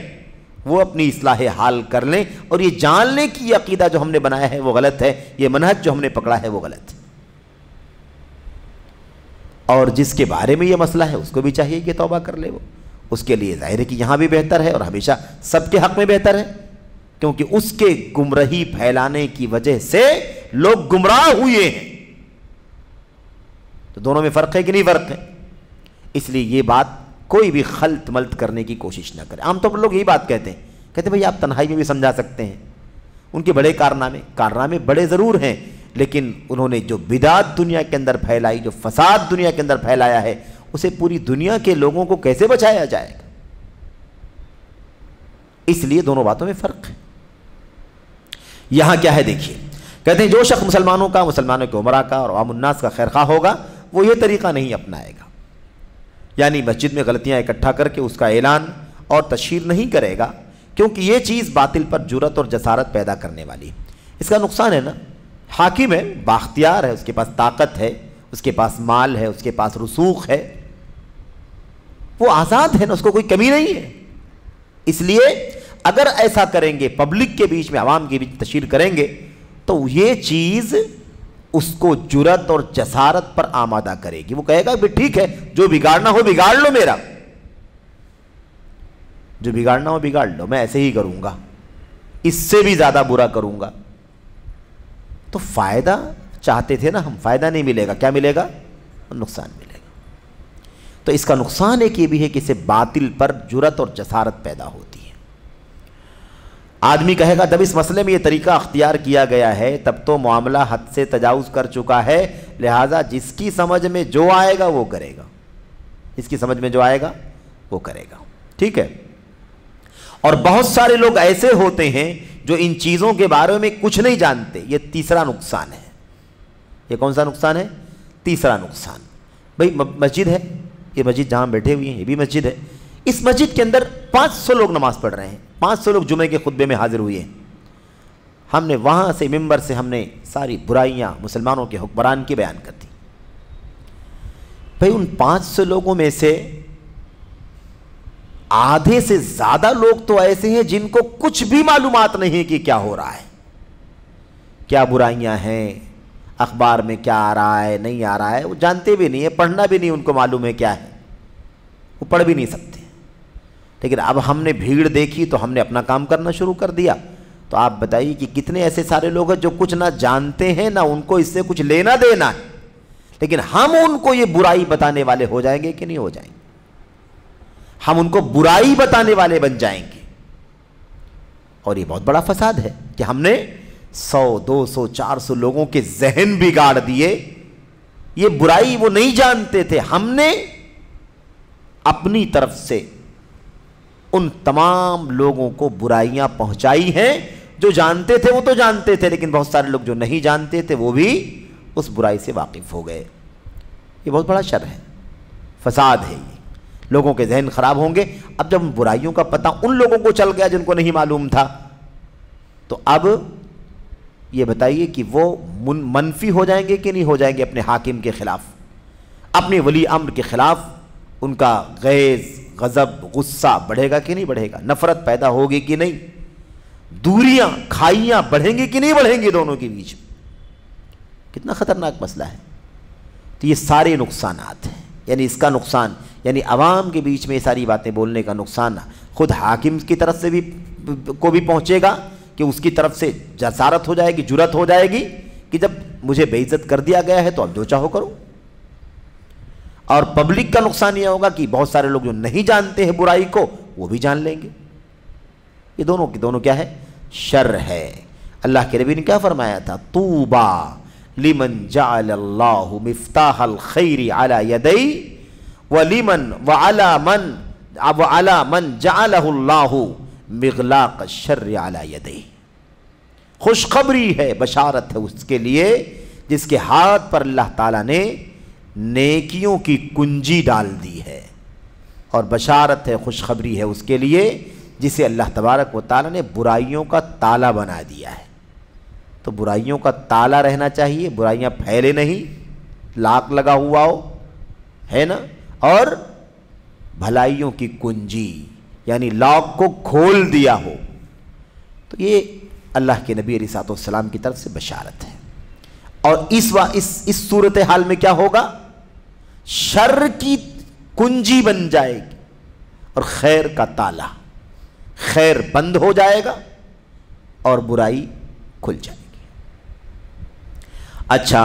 Speaker 1: وہ اپنی اصلاح حال کر لیں، اور یہ جان لیں کہ یہ عقیدہ جو ہم نے بنایا ہے وہ غلط ہے، یہ منہج جو ہم نے پکڑا ہے وہ غلط ہے۔ اور جس کے بارے میں یہ مسئلہ ہے اس کو بھی چاہیے کہ توبہ کر لے، وہ اس کے لیے ظاہر ہے کہ یہاں بھی بہتر ہے اور ہمیشہ سب کے حق میں بہتر ہے، کیونکہ اس کے گمراہی پھیلانے کی وجہ سے لوگ گمراہ ہوئے ہیں۔ تو دونوں میں فرق ہے کہ نہیں فرق ہے؟ اس لیے یہ بات کوئی بھی خلط ملط کرنے کی کوشش نہ کرے۔ عام طور پر لوگ یہی بات کہتے ہیں بھائی آپ تنہائی میں بھی سمجھا سکتے ہیں، ان کے بڑے کارنامے بڑے ضرور ہیں، لیکن انہوں نے جو بدعت دنیا کے اندر پھیلائی، جو فساد دنیا کے اندر پھیلایا ہے، اسے پوری دنیا کے لوگوں کو کیسے بچایا جائے گا؟ اس لیے دونوں باتوں میں فرق ہے۔ یہاں کیا ہے دیکھیے، کہتے ہیں جو شخص مسلمانوں کے عمرا کا اور عوام الناس کا خیرخواہ ہوگا وہ یہ طریقہ نہیں اپنائے گا، یعنی مسجد میں غلطیاں اکٹھا کر کے اس کا اعلان اور تشہیر نہیں کرے گا، کیونکہ یہ چیز باطل پر جرات اور جسارت پیدا کرنے والی۔ اس کا نقصان ہے نا، حاکم ہے، بااختیار ہے، اس کے پاس طاقت ہے، اس کے پاس مال ہے، اس کے پاس رسوخ ہے، وہ آزاد ہے نا، اس کو کوئی کمی نہیں ہے۔ اس لیے اگر ایسا کریں گے، پبلک کے بیچ میں، عوام کے بیچ تشہیر کریں گے، تو یہ چیز اس کو جرات اور جسارت پر آمادہ کرے گی۔ وہ کہے گا بھی ٹھیک ہے، جو بگاڑنا ہو بگاڑ لو، میرا جو بگاڑنا ہو بگاڑ لو، میں ایسے ہی کروں گا، اس سے بھی زیادہ برا کروں گا۔ تو فائدہ چاہتے تھے نا ہم، فائدہ نہیں ملے گا، کیا ملے گا؟ نقصان ملے گا۔ تو اس کا نقصان ایک یہ بھی ہے کہ اسے باطل پر جرات اور جسارت پیدا ہوتی ہے۔ آدمی کہے گا جب اس مسئلے میں یہ طریقہ اختیار کیا گیا ہے تب تو معاملہ حد سے تجاوز کر چکا ہے، لہٰذا جس کی سمجھ میں جو آئے گا وہ کرے گا، جس کی سمجھ میں جو آئے گا وہ کرے گا، ٹھیک ہے۔ اور بہت سارے لوگ ایسے ہوتے ہیں جو ان چیزوں کے بارے میں کچھ نہیں جانتے۔ یہ تیسرا نقصان ہے۔ یہ کون سا نقصان ہے؟ تیسرا نقصان۔ بھئی مسجد ہے، یہ مسجد جہاں بیٹھے ہوئے ہیں یہ بھی مسجد ہے، اس مسجد کے اندر 500 لوگ نماز پڑھ رہے ہیں، 500 لوگ جمعے کے خطبے میں حاضر ہوئے ہیں۔ ہم نے وہاں سے ممبر سے ہم نے ساری برائیاں مسلمانوں کے حکمران کی بیان کر دی۔ بھئی ان 500 لوگوں میں سے آدھے سے زیادہ لوگ تو ایسے ہیں جن کو کچھ بھی معلومات نہیں ہے کہ کیا ہو رہا ہے، کیا برائیاں ہیں، اخبار میں کیا آ رہا ہے نہیں آ رہا ہے، وہ جانتے بھی نہیں ہے، پڑھنا بھی نہیں ان کو معلوم ہے کیا ہے، وہ پڑھ بھی نہیں سکتے۔ لیکن اب ہم نے بھیڑ دیکھی تو ہم نے اپنا کام کرنا شروع کر دیا۔ تو آپ بتائیے کہ کتنے ایسے سارے لوگ ہیں جو کچھ نہ جانتے ہیں نہ ان کو اس سے کچھ لینا دینا ہے، لیکن ہم ان کو یہ برائی بتانے والے ہو جائیں گے کہ نہیں ہو جائیں گے؟ ہم ان کو برائی بتانے والے بن جائیں گے. اور یہ بہت بڑا فساد ہے کہ ہم نے 100 200 400 لوگوں کے ذہن بگاڑ دیے. یہ برائی وہ نہیں جانتے تھے, ہم نے اپنی طرف سے ان تمام لوگوں کو برائیاں پہنچائی ہیں. جو جانتے تھے وہ تو جانتے تھے, لیکن بہت سارے لوگ جو نہیں جانتے تھے وہ بھی اس برائی سے واقف ہو گئے. یہ بہت بڑا شر ہے, فساد ہے, یہ لوگوں کے ذہن خراب ہوں گے. اب جب برائیوں کا پتہ ان لوگوں کو چل گیا جن کو نہیں معلوم تھا, تو اب یہ بتائیے کہ وہ منفی ہو جائیں گے کہ نہیں ہو جائیں گے اپنے حاکم کے خلاف, اپنے ولی امر کے خلاف. ان کا غیظ, غضب, غصہ بڑھے گا کہ نہیں بڑھے گا؟ نفرت پیدا ہوگی کہ نہیں؟ دوریاں, کھائیاں بڑھیں گی کہ نہیں بڑھیں گی دونوں کے بیچ میں؟ کتنا خطرناک مسئلہ ہے. تو یہ سارے نقصانات ہیں, یعنی اس کا نقصان, یعنی عوام کے بیچ میں یہ ساری باتیں بولنے کا نقصان خود حاکم کی طرف سے بھی کو بھی پہنچے گا کہ اس کی طرف سے جسارت ہو جائے گی, جرأت ہو جائے گی کہ جب مجھے بے عزت کر دیا گیا ہے تو اب جو چاہو کرو. اور پبلک کا نقصان یہ ہوگا کہ بہت سارے لوگ جو نہیں جانتے ہیں برائی کو وہ بھی جان لیں گے. یہ دونوں کی دونوں کیا ہے؟ شر ہے. اللہ کے نبی نے کیا فرمایا تھا؟ طوبا لمن جعل اللہ مفتاح الخیر علی یدی ولمن وعلی من جعلہ اللہ مغلاق الشر علی یدی. خوشخبری ہے, بشارت ہے اس کے لیے جس کے ہاتھ پر اللہ تعالیٰ نے نیکیوں کی کنجی ڈال دی ہے, اور بشارت ہے, خوشخبری ہے اس کے لیے جسے اللہ تبارک و تعالیٰ نے برائیوں کا تالا بنا دیا ہے. تو برائیوں کا تالا رہنا چاہیے, برائیاں پھیلے نہیں, لاک لگا ہوا ہو, ہے نا, اور بھلائیوں کی کنجی یعنی لاک کو کھول دیا ہو. تو یہ اللہ کے نبی علیہ الصلوۃ والسلام کی طرف سے بشارت ہے. اور اس صورتحال میں کیا ہوگا؟ شر کی کنجی بن جائے گی اور خیر کا تالا, خیر بند ہو جائے گا اور برائی کھل جائے گی. اچھا,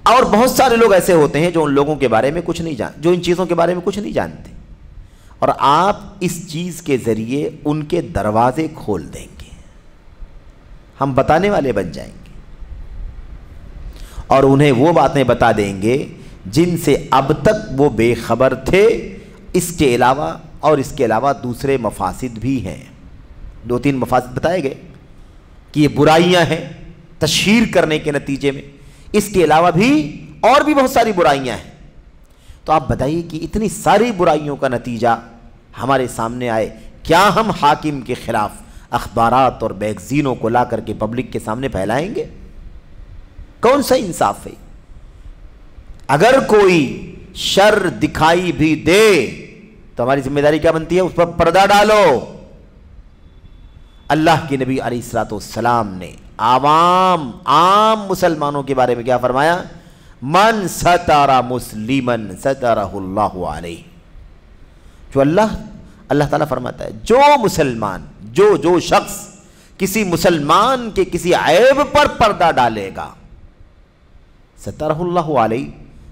Speaker 1: اور بہت سارے لوگ ایسے ہوتے ہیں جو ان لوگوں کے بارے میں کچھ نہیں جو ان چیزوں کے بارے میں کچھ نہیں جانتے, اور آپ اس چیز کے ذریعے ان کے دروازے کھول دیں گے, ہم بتانے والے بن جائیں گے, اور انہیں وہ باتیں بتا دیں گے جن سے اب تک وہ بے خبر تھے. اس کے علاوہ اور اس کے علاوہ دوسرے مفاسد بھی ہیں. 2-3 مفاسد بتائے گئے کہ یہ برائیاں ہیں تشہیر کرنے کے نتیجے میں, اس کے علاوہ بھی اور بھی بہت ساری برائیاں ہیں. تو آپ بتائیے کہ اتنی ساری برائیوں کا نتیجہ ہمارے سامنے آئے, کیا ہم حاکم کے خلاف اخبارات اور میگزینوں کو لا کر کے پبلک کے سامنے پھیلائیں گے؟ کون سا انصاف ہے؟ اگر کوئی شر دکھائی بھی دے تو ہماری ذمہ داری کیا بنتی ہے؟ اس پر پردہ ڈالو. اللہ کے نبی علیہ الصلوۃ والسلام نے عام مسلمانوں کے بارے میں کیا فرمایا؟ من ستر مسلمن سترہ اللہ علیہ. جو اللہ تعالیٰ فرماتا ہے جو مسلمان, جو شخص کسی مسلمان کے کسی عیب پر پردہ ڈالے گا, سترہ اللہ علیہ,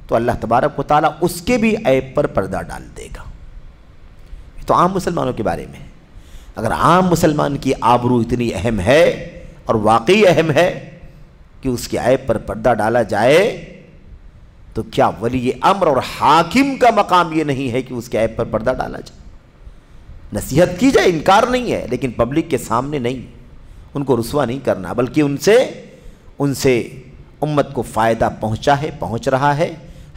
Speaker 1: تو اللہ تبارک و تعالیٰ اس کے بھی عیب پر پردہ ڈال دے گا. تو عام مسلمانوں کے بارے میں. اگر عام مسلمان کی آبرو اتنی اہم ہے اور واقعی اہم ہے کہ اس کے عیب پر پردہ ڈالا جائے, تو کیا ولی امر اور حاکم کا مقام یہ نہیں ہے کہ اس کے عیب پر پردہ ڈالا جائے؟ نصیحت کی جائے, انکار نہیں ہے, لیکن پبلک کے سامنے نہیں, ان کو رسوا نہیں کرنا, بلکہ ان سے امت کو فائدہ پہنچ رہا ہے.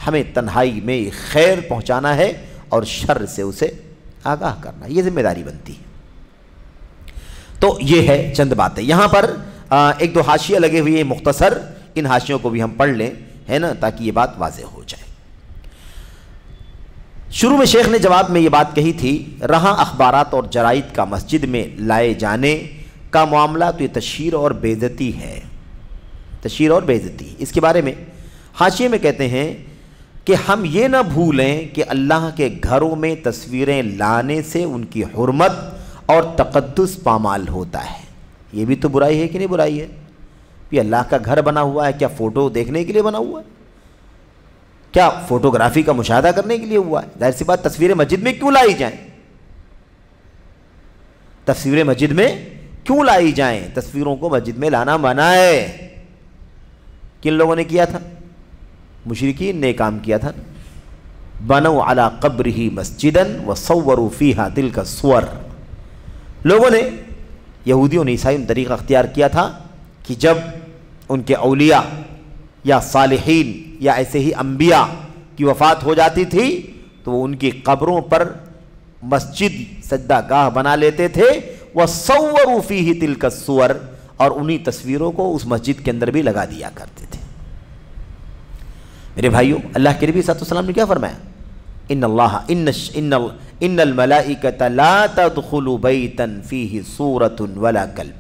Speaker 1: ہمیں تنہائی میں خیر پہنچانا ہے اور شر سے اسے آگاہ کرنا, یہ ذمہ داری بنتی ہے. تو یہ ہے چند باتیں. یہاں پر 1-2 حاشیے لگے ہوئے ہیں مختصر, ان حاشیوں کو بھی ہم پڑھ لیں, ہے نا, تاکہ یہ بات واضح ہو جائے. شروع میں شیخ نے جواب میں یہ بات کہی تھی, رہا اخبارات اور جرائد کا مسجد میں لائے جانے کا معاملہ, تو یہ تشہیر اور بے عزتی ہے. تشہیر اور بے عزتی, اس کے بارے میں حاشیے میں کہتے ہیں کہ ہم یہ نہ بھولیں کہ اللہ کے گھروں میں تصویریں لانے سے ان کی حرمت اور تقدس پامال ہوتا ہے. یہ بھی تو برائی ہے کہ نہیں برائی ہے؟ یہ اللہ کا گھر بنا ہوا ہے, کیا فوٹو دیکھنے کے لیے بنا ہوا ہے؟ کیا فوٹوگرافی کا مشاہدہ کرنے کے لیے ہوا ہے؟ ظاہر سی بات تصویریں مسجد میں کیوں لائی جائیں؟ تصویریں مسجد میں کیوں لائی جائیں؟ تصویروں کو مسجد میں لانا منع ہے۔ کن لوگوں نے کیا تھا؟ مشرکین نے کام کیا تھا۔ بنوا علی قبرہ مسجدا وصوروا فیہا تلک الصور، لوگوں نے، یہودیوں نے، عیسائیوں نے طریقہ اختیار کیا تھا کہ جب ان کے اولیاء یا صالحین یا ایسے ہی انبیاء کی وفات ہو جاتی تھی تو وہ ان کی قبروں پر مسجد سجدہ گاہ بنا لیتے تھے، وصوروا فیہ تلک الصور، اور انہی تصویروں کو اس مسجد کے اندر بھی لگا دیا کرتے تھے۔ میرے بھائیوں، اللہ کے نبی صلی اللہ علیہ وسلم نے کیا فرمایا؟ ان الملائکۃ لا تدخل بیتا فیہ صورۃ ولا کلب،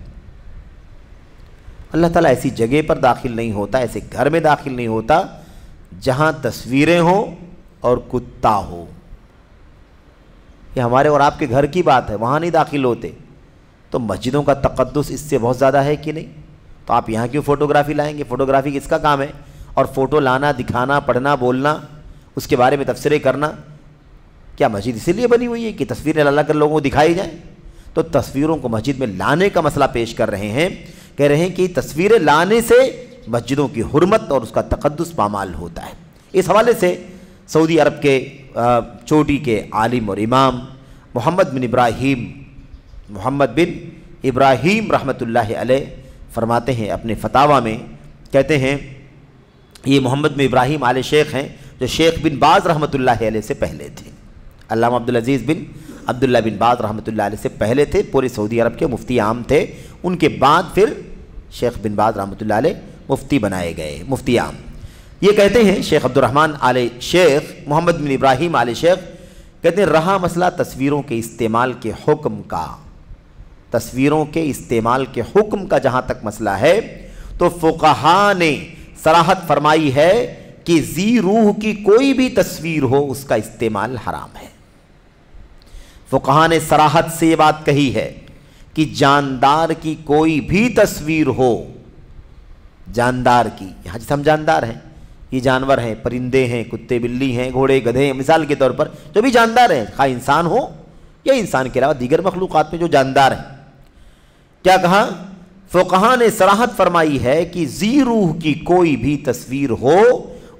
Speaker 1: اللہ تعالیٰ ایسی جگہ پر داخل نہیں ہوتا، ایسے گھر میں داخل نہیں ہوتا جہاں تصویریں ہوں اور کتا ہو۔ یہ ہمارے اور آپ کے گھر کی بات ہے، وہاں نہیں داخل ہوتے۔ تو مسجدوں کا تقدس اس سے بہت زیادہ ہے کہ نہیں؟ تو آپ یہاں کیوں فوٹوگرافی لائیں گے؟ فوٹوگرافی کس کا کام ہے؟ اور فوٹو لانا، دکھانا، پڑھنا، بولنا، اس کے بارے میں تبصرے کرنا، کیا مسجد اسی لیے بنی ہوئی ہے کہ تصویریں اللہ کر لوگوں کو دکھائی جائیں؟ تو تصویروں کو مسجد میں لانے کا مسئلہ پیش کر رہے ہیں، کہہ رہے ہیں کہ تصویریں لانے سے مسجدوں کی حرمت اور اس کا تقدس پامال ہوتا ہے۔ اس حوالے سے سعودی عرب کے چوٹی کے عالم اور امام محمد بن ابراہیم رحمۃ اللہ علیہ فرماتے ہیں اپنے فتاویٰ میں، کہتے ہیں یہ محمد بن ابراہیم آل شیخ ہیں جو شیخ بن باز رحمۃ اللہ علیہ سے پہلے تھے۔ علامہ عبدالعزیز بن عبداللہ بن باز رحمۃ اللہ علیہ سے پہلے تھے، پورے سعودی عرب کے مفتی عام تھے، ان کے بعد پھر شیخ بن باز رحمۃ اللہ علیہ مفتی بنائے گئے، مفتی عام۔ یہ کہتے ہیں شیخ عبد الرحمن آل شیخ، محمد بن ابراہیم آل شیخ کہتے ہیں رہا مسئلہ تصویروں کے استعمال کے حکم کا، تصویروں کے استعمال کے حکم کا جہاں تک مسئلہ ہے تو فقہاء نے صراحت فرمائی ہے کہ ذی روح کی کوئی بھی تصویر ہو اس کا استعمال حرام ہے۔ فقہاء نے صراحت سے یہ بات کہی ہے کہ جاندار کی کوئی بھی تصویر ہو، جاندار کی، یہاں جیسے ہم جاندار ہیں، یہ جانور ہیں، پرندے ہیں، کتے بلی ہیں، گھوڑے گدھے ہیں، مثال کے طور پر جو بھی جاندار ہیں، خواہ انسان ہو یا انسان کے علاوہ دیگر مخلوقات میں جو جاندار ہیں، کیا کہا؟ فقہاء نے صراحت فرمائی ہے کہ ذی روح کی کوئی بھی تصویر ہو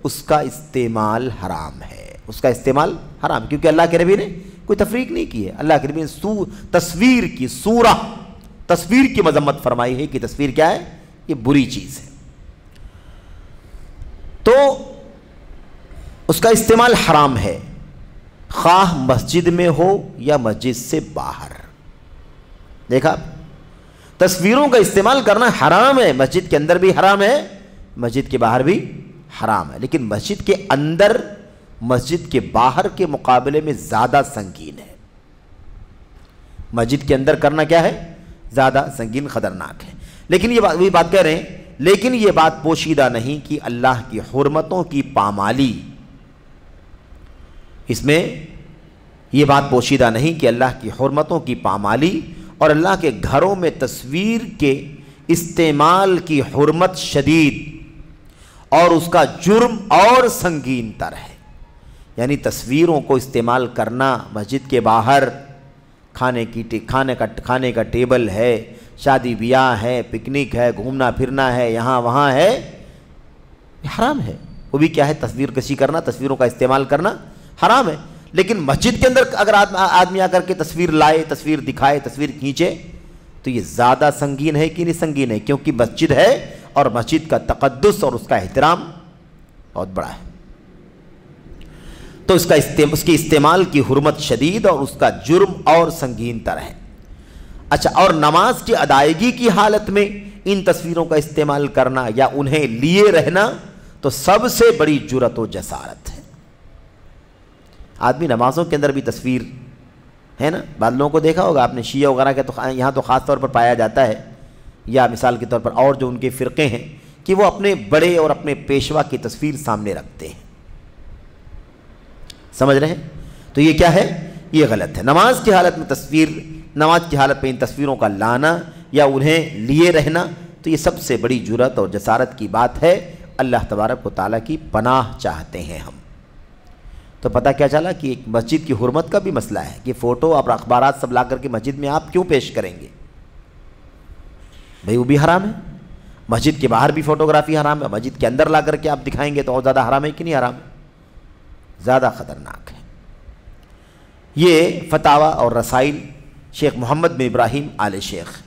Speaker 1: اس کا استعمال حرام ہے، اس کا استعمال حرام، کیونکہ اللہ کے نبی نے کوئی تفریق نہیں کی ہے۔ اللہ کے نبی نے تصویر کی سورہ، تصویر کی مذمت فرمائی ہے کہ تصویر کیا ہے؟ یہ بری چیز ہے، تو اس کا استعمال حرام ہے، خواہ مسجد میں ہو یا مسجد سے باہر۔ دیکھا، تصویروں کا استعمال کرنا حرام ہے، مسجد کے اندر بھی حرام ہے، مسجد کے باہر بھی حرام ہے، لیکن مسجد کے اندر مسجد کے باہر کے مقابلے میں زیادہ سنگین ہے۔ مسجد کے اندر کرنا کیا ہے؟ زیادہ سنگین، خطرناک ہے۔ لیکن یہ بات کہہ رہے ہیں، لیکن یہ بات پوشیدہ نہیں کہ اللہ کی حرمتوں کی پامالی، اس میں یہ بات پوشیدہ نہیں کہ اللہ کی حرمتوں کی پامالی اور اللہ کے گھروں میں تصویر کے استعمال کی حرمت شدید اور اس کا جرم اور سنگین تر ہے۔ یعنی تصویروں کو استعمال کرنا مسجد کے باہر، کھانے کا ٹیبل ہے، شادی بیاہ ہے، پکنک ہے، گھومنا پھرنا ہے، یہاں وہاں ہے، حرام ہے۔ وہ بھی کیا ہے؟ تصویر کشی کرنا، تصویروں کا استعمال کرنا حرام ہے۔ لیکن مسجد کے اندر اگر آدمی آ کر کے تصویر لائے، تصویر دکھائے، تصویر کھینچے تو یہ زیادہ سنگین ہے کہ نہیں سنگین ہے؟ کیونکہ مسجد ہے اور مسجد کا تقدس اور اس کا احترام بہت بڑا ہے، تو اس کے استعمال کی حرمت شدید اور اس کا جرم اور سنگین تر ہے۔ اچھا، اور نماز کی ادائیگی کی حالت میں ان تصویروں کا استعمال کرنا یا انہیں لیے رہنا تو سب سے بڑی جرأت و جسارت ہے۔ آدمی نمازوں کے اندر بھی تصویر ہے نا، بعض لوگوں کو دیکھا ہوگا آپ نے، شیعہ وغیرہ کے تو یہاں تو خاص طور پر پایا جاتا ہے، یا مثال کے طور پر اور جو ان کے فرقے ہیں کہ وہ اپنے بڑے اور اپنے پیشوا کی تصویر سامنے رکھتے ہیں، سمجھ رہے ہیں؟ تو یہ کیا ہے؟ یہ غلط ہے۔ نماز کی حالت میں نماز کی حالت میں ان تصویروں کا لانا یا انہیں لیے رہنا تو یہ سب سے بڑی جرأت اور جسارت کی بات ہے، اللہ تبارک و تعالیٰ کی پناہ چاہتے ہیں ہم۔ تو پتہ کیا چلا کہ ایک مسجد کی حرمت کا بھی مسئلہ ہے کہ فوٹو اور اخبارات سب لا کر کے مسجد میں آپ کیوں پیش کریں گے؟ بھئی وہ بھی حرام ہے۔ مسجد کے باہر بھی فوٹوگرافی حرام ہے، مسجد کے اندر لا کر کے آپ دکھائیں گے تو اور زیادہ حرام ہے کہ نہیں حرام ہے؟ زیادہ خطرناک ہے۔ یہ فتاویٰ اور رسائل شیخ محمد بن ابراہیم آل شیخ،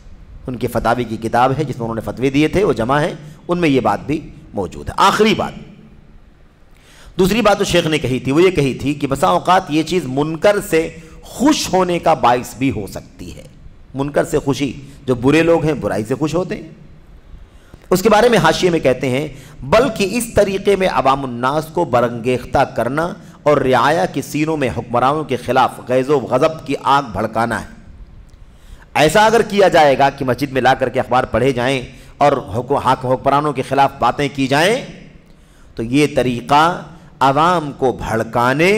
Speaker 1: ان کے فتاوی کی کتاب ہے جس میں انہوں نے فتوے دیے تھے، وہ جمع ہیں، ان میں یہ بات بھی موجود ہے۔ آخری بات، دوسری بات تو شیخ نے کہی تھی، وہ یہ کہی تھی کہ بسا اوقات یہ چیز منکر سے خوش ہونے کا باعث بھی ہو سکتی ہے۔ منکر سے خوشی، جو برے لوگ ہیں برائی سے خوش ہوتے ہیں۔ اس کے بارے میں حاشیے میں کہتے ہیں بلکہ اس طریقے میں عوام الناس کو برانگیختہ کرنا اور رعایا کے سینوں میں حکمرانوں کے خلاف غیظ و غضب کی آگ بھڑکانا ہے۔ ایسا اگر کیا جائے گا کہ مسجد میں لا کر کے اخبار پڑھے جائیں اور حکمرانوں کے خلاف باتیں کی جائیں تو یہ طریقہ عوام کو بھڑکانے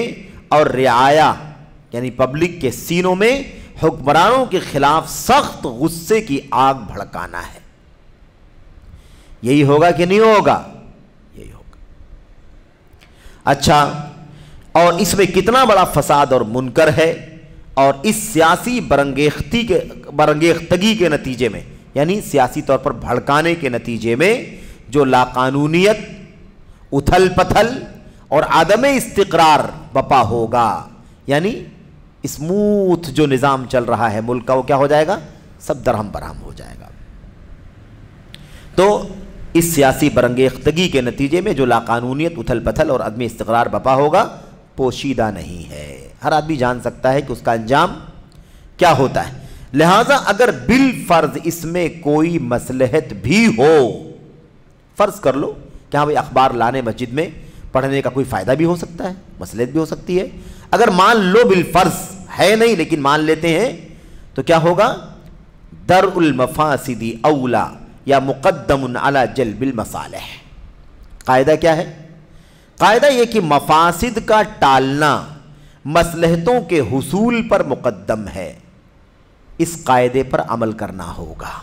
Speaker 1: اور رعایا یعنی پبلک کے سینوں میں حکمرانوں کے خلاف سخت غصے کی آگ بھڑکانا ہے۔ یہی ہوگا کہ نہیں ہوگا؟ یہی ہوگا۔ اچھا، اور اس میں کتنا بڑا فساد اور منکر ہے، اور اس سیاسی برانگیختگی کے نتیجے میں یعنی سیاسی طور پر بھڑکانے کے نتیجے میں جو لاقانونیت، اتھل پتھل اور عدم استقرار بپا ہوگا، یعنی اسموتھ جو نظام چل رہا ہے ملک کا وہ کیا ہو جائے گا؟ سب درہم برہم ہو جائے گا۔ تو اس سیاسی برانگیختگی کے نتیجے میں جو لاقانونیت، اتھل پتھل اور عدم استقرار بپا ہوگا پوشیدہ نہیں ہے، ہر آدمی جان سکتا ہے کہ اس کا انجام کیا ہوتا ہے۔ لہٰذا اگر بالفرض اس میں کوئی مصلحت بھی ہو، فرض کر لو کہ ہاں بھائی اخبار لانے مسجد میں پڑھنے کا کوئی فائدہ بھی ہو سکتا ہے، مصلحت بھی ہو سکتی ہے، اگر مان لو بالفرض ہے نہیں لیکن مان لیتے ہیں تو کیا ہوگا؟ درء المفاسد اولا یا مقدم علی جلب المصالح۔ قاعدہ کیا ہے؟ قاعدہ یہ کہ مفاسد کا ٹالنا مصلحتوں کے حصول پر مقدم ہے، اس قاعدے پر عمل کرنا ہوگا۔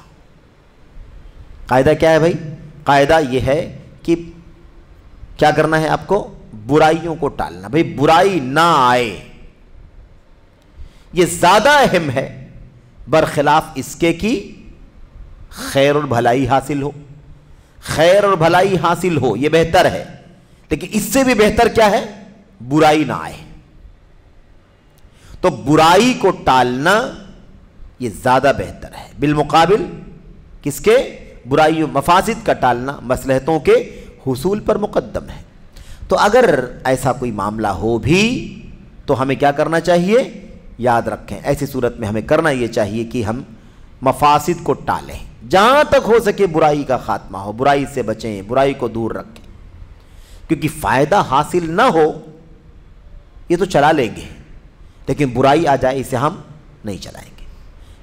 Speaker 1: قاعدہ کیا ہے بھائی؟ قاعدہ یہ ہے کہ کیا کرنا ہے آپ کو؟ برائیوں کو ٹالنا، بھائی برائی نہ آئے، یہ زیادہ اہم ہے برخلاف اس کے کی خیر اور بھلائی حاصل ہو۔ خیر اور بھلائی حاصل ہو یہ بہتر ہے، لیکن اس سے بھی بہتر کیا ہے؟ برائی نہ آئے۔ تو برائی کو ٹالنا یہ زیادہ بہتر ہے بالمقابل کس کے؟ برائی و مفاسد کا ٹالنا مصلحتوں کے حصول پر مقدم ہے۔ تو اگر ایسا کوئی معاملہ ہو بھی تو ہمیں کیا کرنا چاہیے؟ یاد رکھیں ایسی صورت میں ہمیں کرنا یہ چاہیے کہ ہم مفاسد کو ٹالیں، جہاں تک ہو سکے برائی کا خاتمہ ہو، برائی سے بچیں، برائی کو دور رکھیں، کیونکہ فائدہ حاصل نہ ہو یہ تو چلا لیں گے لیکن برائی آ جائے اسے ہم نہیں چلائیں گے۔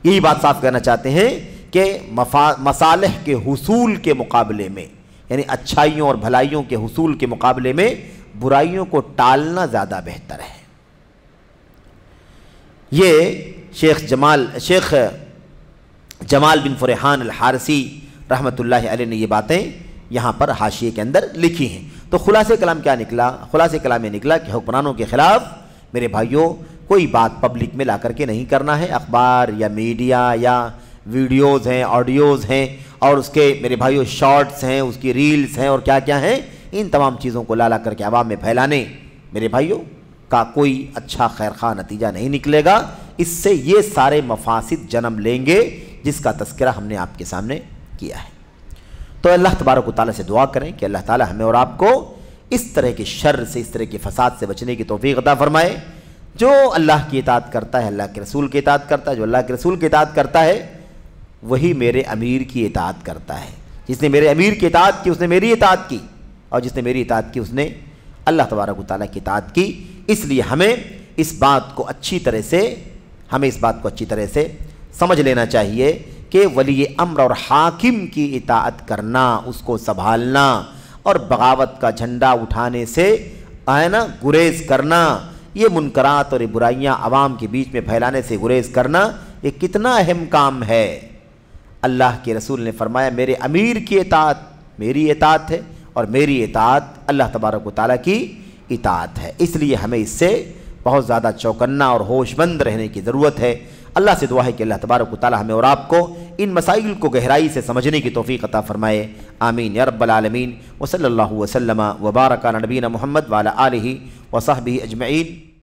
Speaker 1: یہی بات صاف کرنا چاہتے ہیں کہ مصالح کے حصول کے مقابلے میں یعنی اچھائیوں اور بھلائیوں کے حصول کے مقابلے میں برائیوں کو ٹالنا زیادہ بہتر ہے۔ یہ شیخ جمال بن فرحان الحارثی رحمۃ اللہ علیہ نے یہ باتیں یہاں پر حاشیے کے اندر لکھی ہیں۔ تو خلاصہ کلام کیا نکلا؟ خلاصہ کلام یہ نکلا کہ حکمرانوں کے خلاف میرے بھائیوں کوئی بات پبلک میں لا کر کے نہیں کرنا ہے، اخبار یا میڈیا یا ویڈیوز ہیں، آڈیوز ہیں اور اس کے میرے بھائیوں شارٹس ہیں، اس کی ریلز ہیں اور کیا کیا ہیں، ان تمام چیزوں کو لا کر کے عوام میں پھیلانے میرے بھائیوں کا کوئی اچھا خیر خواہ نتیجہ نہیں نکلے گا۔ اس سے یہ سارے مفاسد جنم لیں گے جس کا تذکرہ ہم نے آپ کے سامنے کیا ہے۔ تو اللہ تبارک و تعالیٰ سے دعا کریں کہ اللہ تعالیٰ ہمیں اور آپ کو اس طرح کے شر سے، اس طرح کے فساد سے بچنے کی توفیق عطا فرمائے۔ جو اللہ کی اطاعت کرتا ہے، اللہ کے رسول کی اطاعت کرتا ہے، جو اللہ کے رسول کی اطاعت کرتا ہے وہی میرے امیر کی اطاعت کرتا ہے۔ جس نے میرے امیر کی اطاعت کی اس نے میری اطاعت کی، اور جس نے میری اطاعت کی اس نے اللہ تبارک و تعالیٰ کی اطاعت کی۔ اس لیے ہمیں اس بات کو اچھی طرح سے سمجھ لینا چاہیے کہ ولی امر اور حاکم کی اطاعت کرنا، اس کو سنبھالنا اور بغاوت کا جھنڈا اٹھانے سے گریز کرنا، یہ منکرات اور برائیاں عوام کے بیچ میں پھیلانے سے گریز کرنا یہ کتنا اہم کام ہے۔ اللہ کے رسول نے فرمایا میرے امیر کی اطاعت میری اطاعت ہے اور میری اطاعت اللہ تبارک و تعالیٰ کی اطاعت ہے۔ اس لیے ہمیں اس سے بہت زیادہ چوکنا اور ہوش مند رہنے کی ضرورت ہے۔ اللہ سے دعا ہے کہ اللہ تبارک و تعالیٰ ہمیں اور آپ کو ان مسائل کو گہرائی سے سمجھنے کی توفیق عطا فرمائے، آمین یا رب العالمین۔ وصلی اللہ وسلم وبارک علی نبینا محمد وعلی آلہ وصحبہ اجمعین۔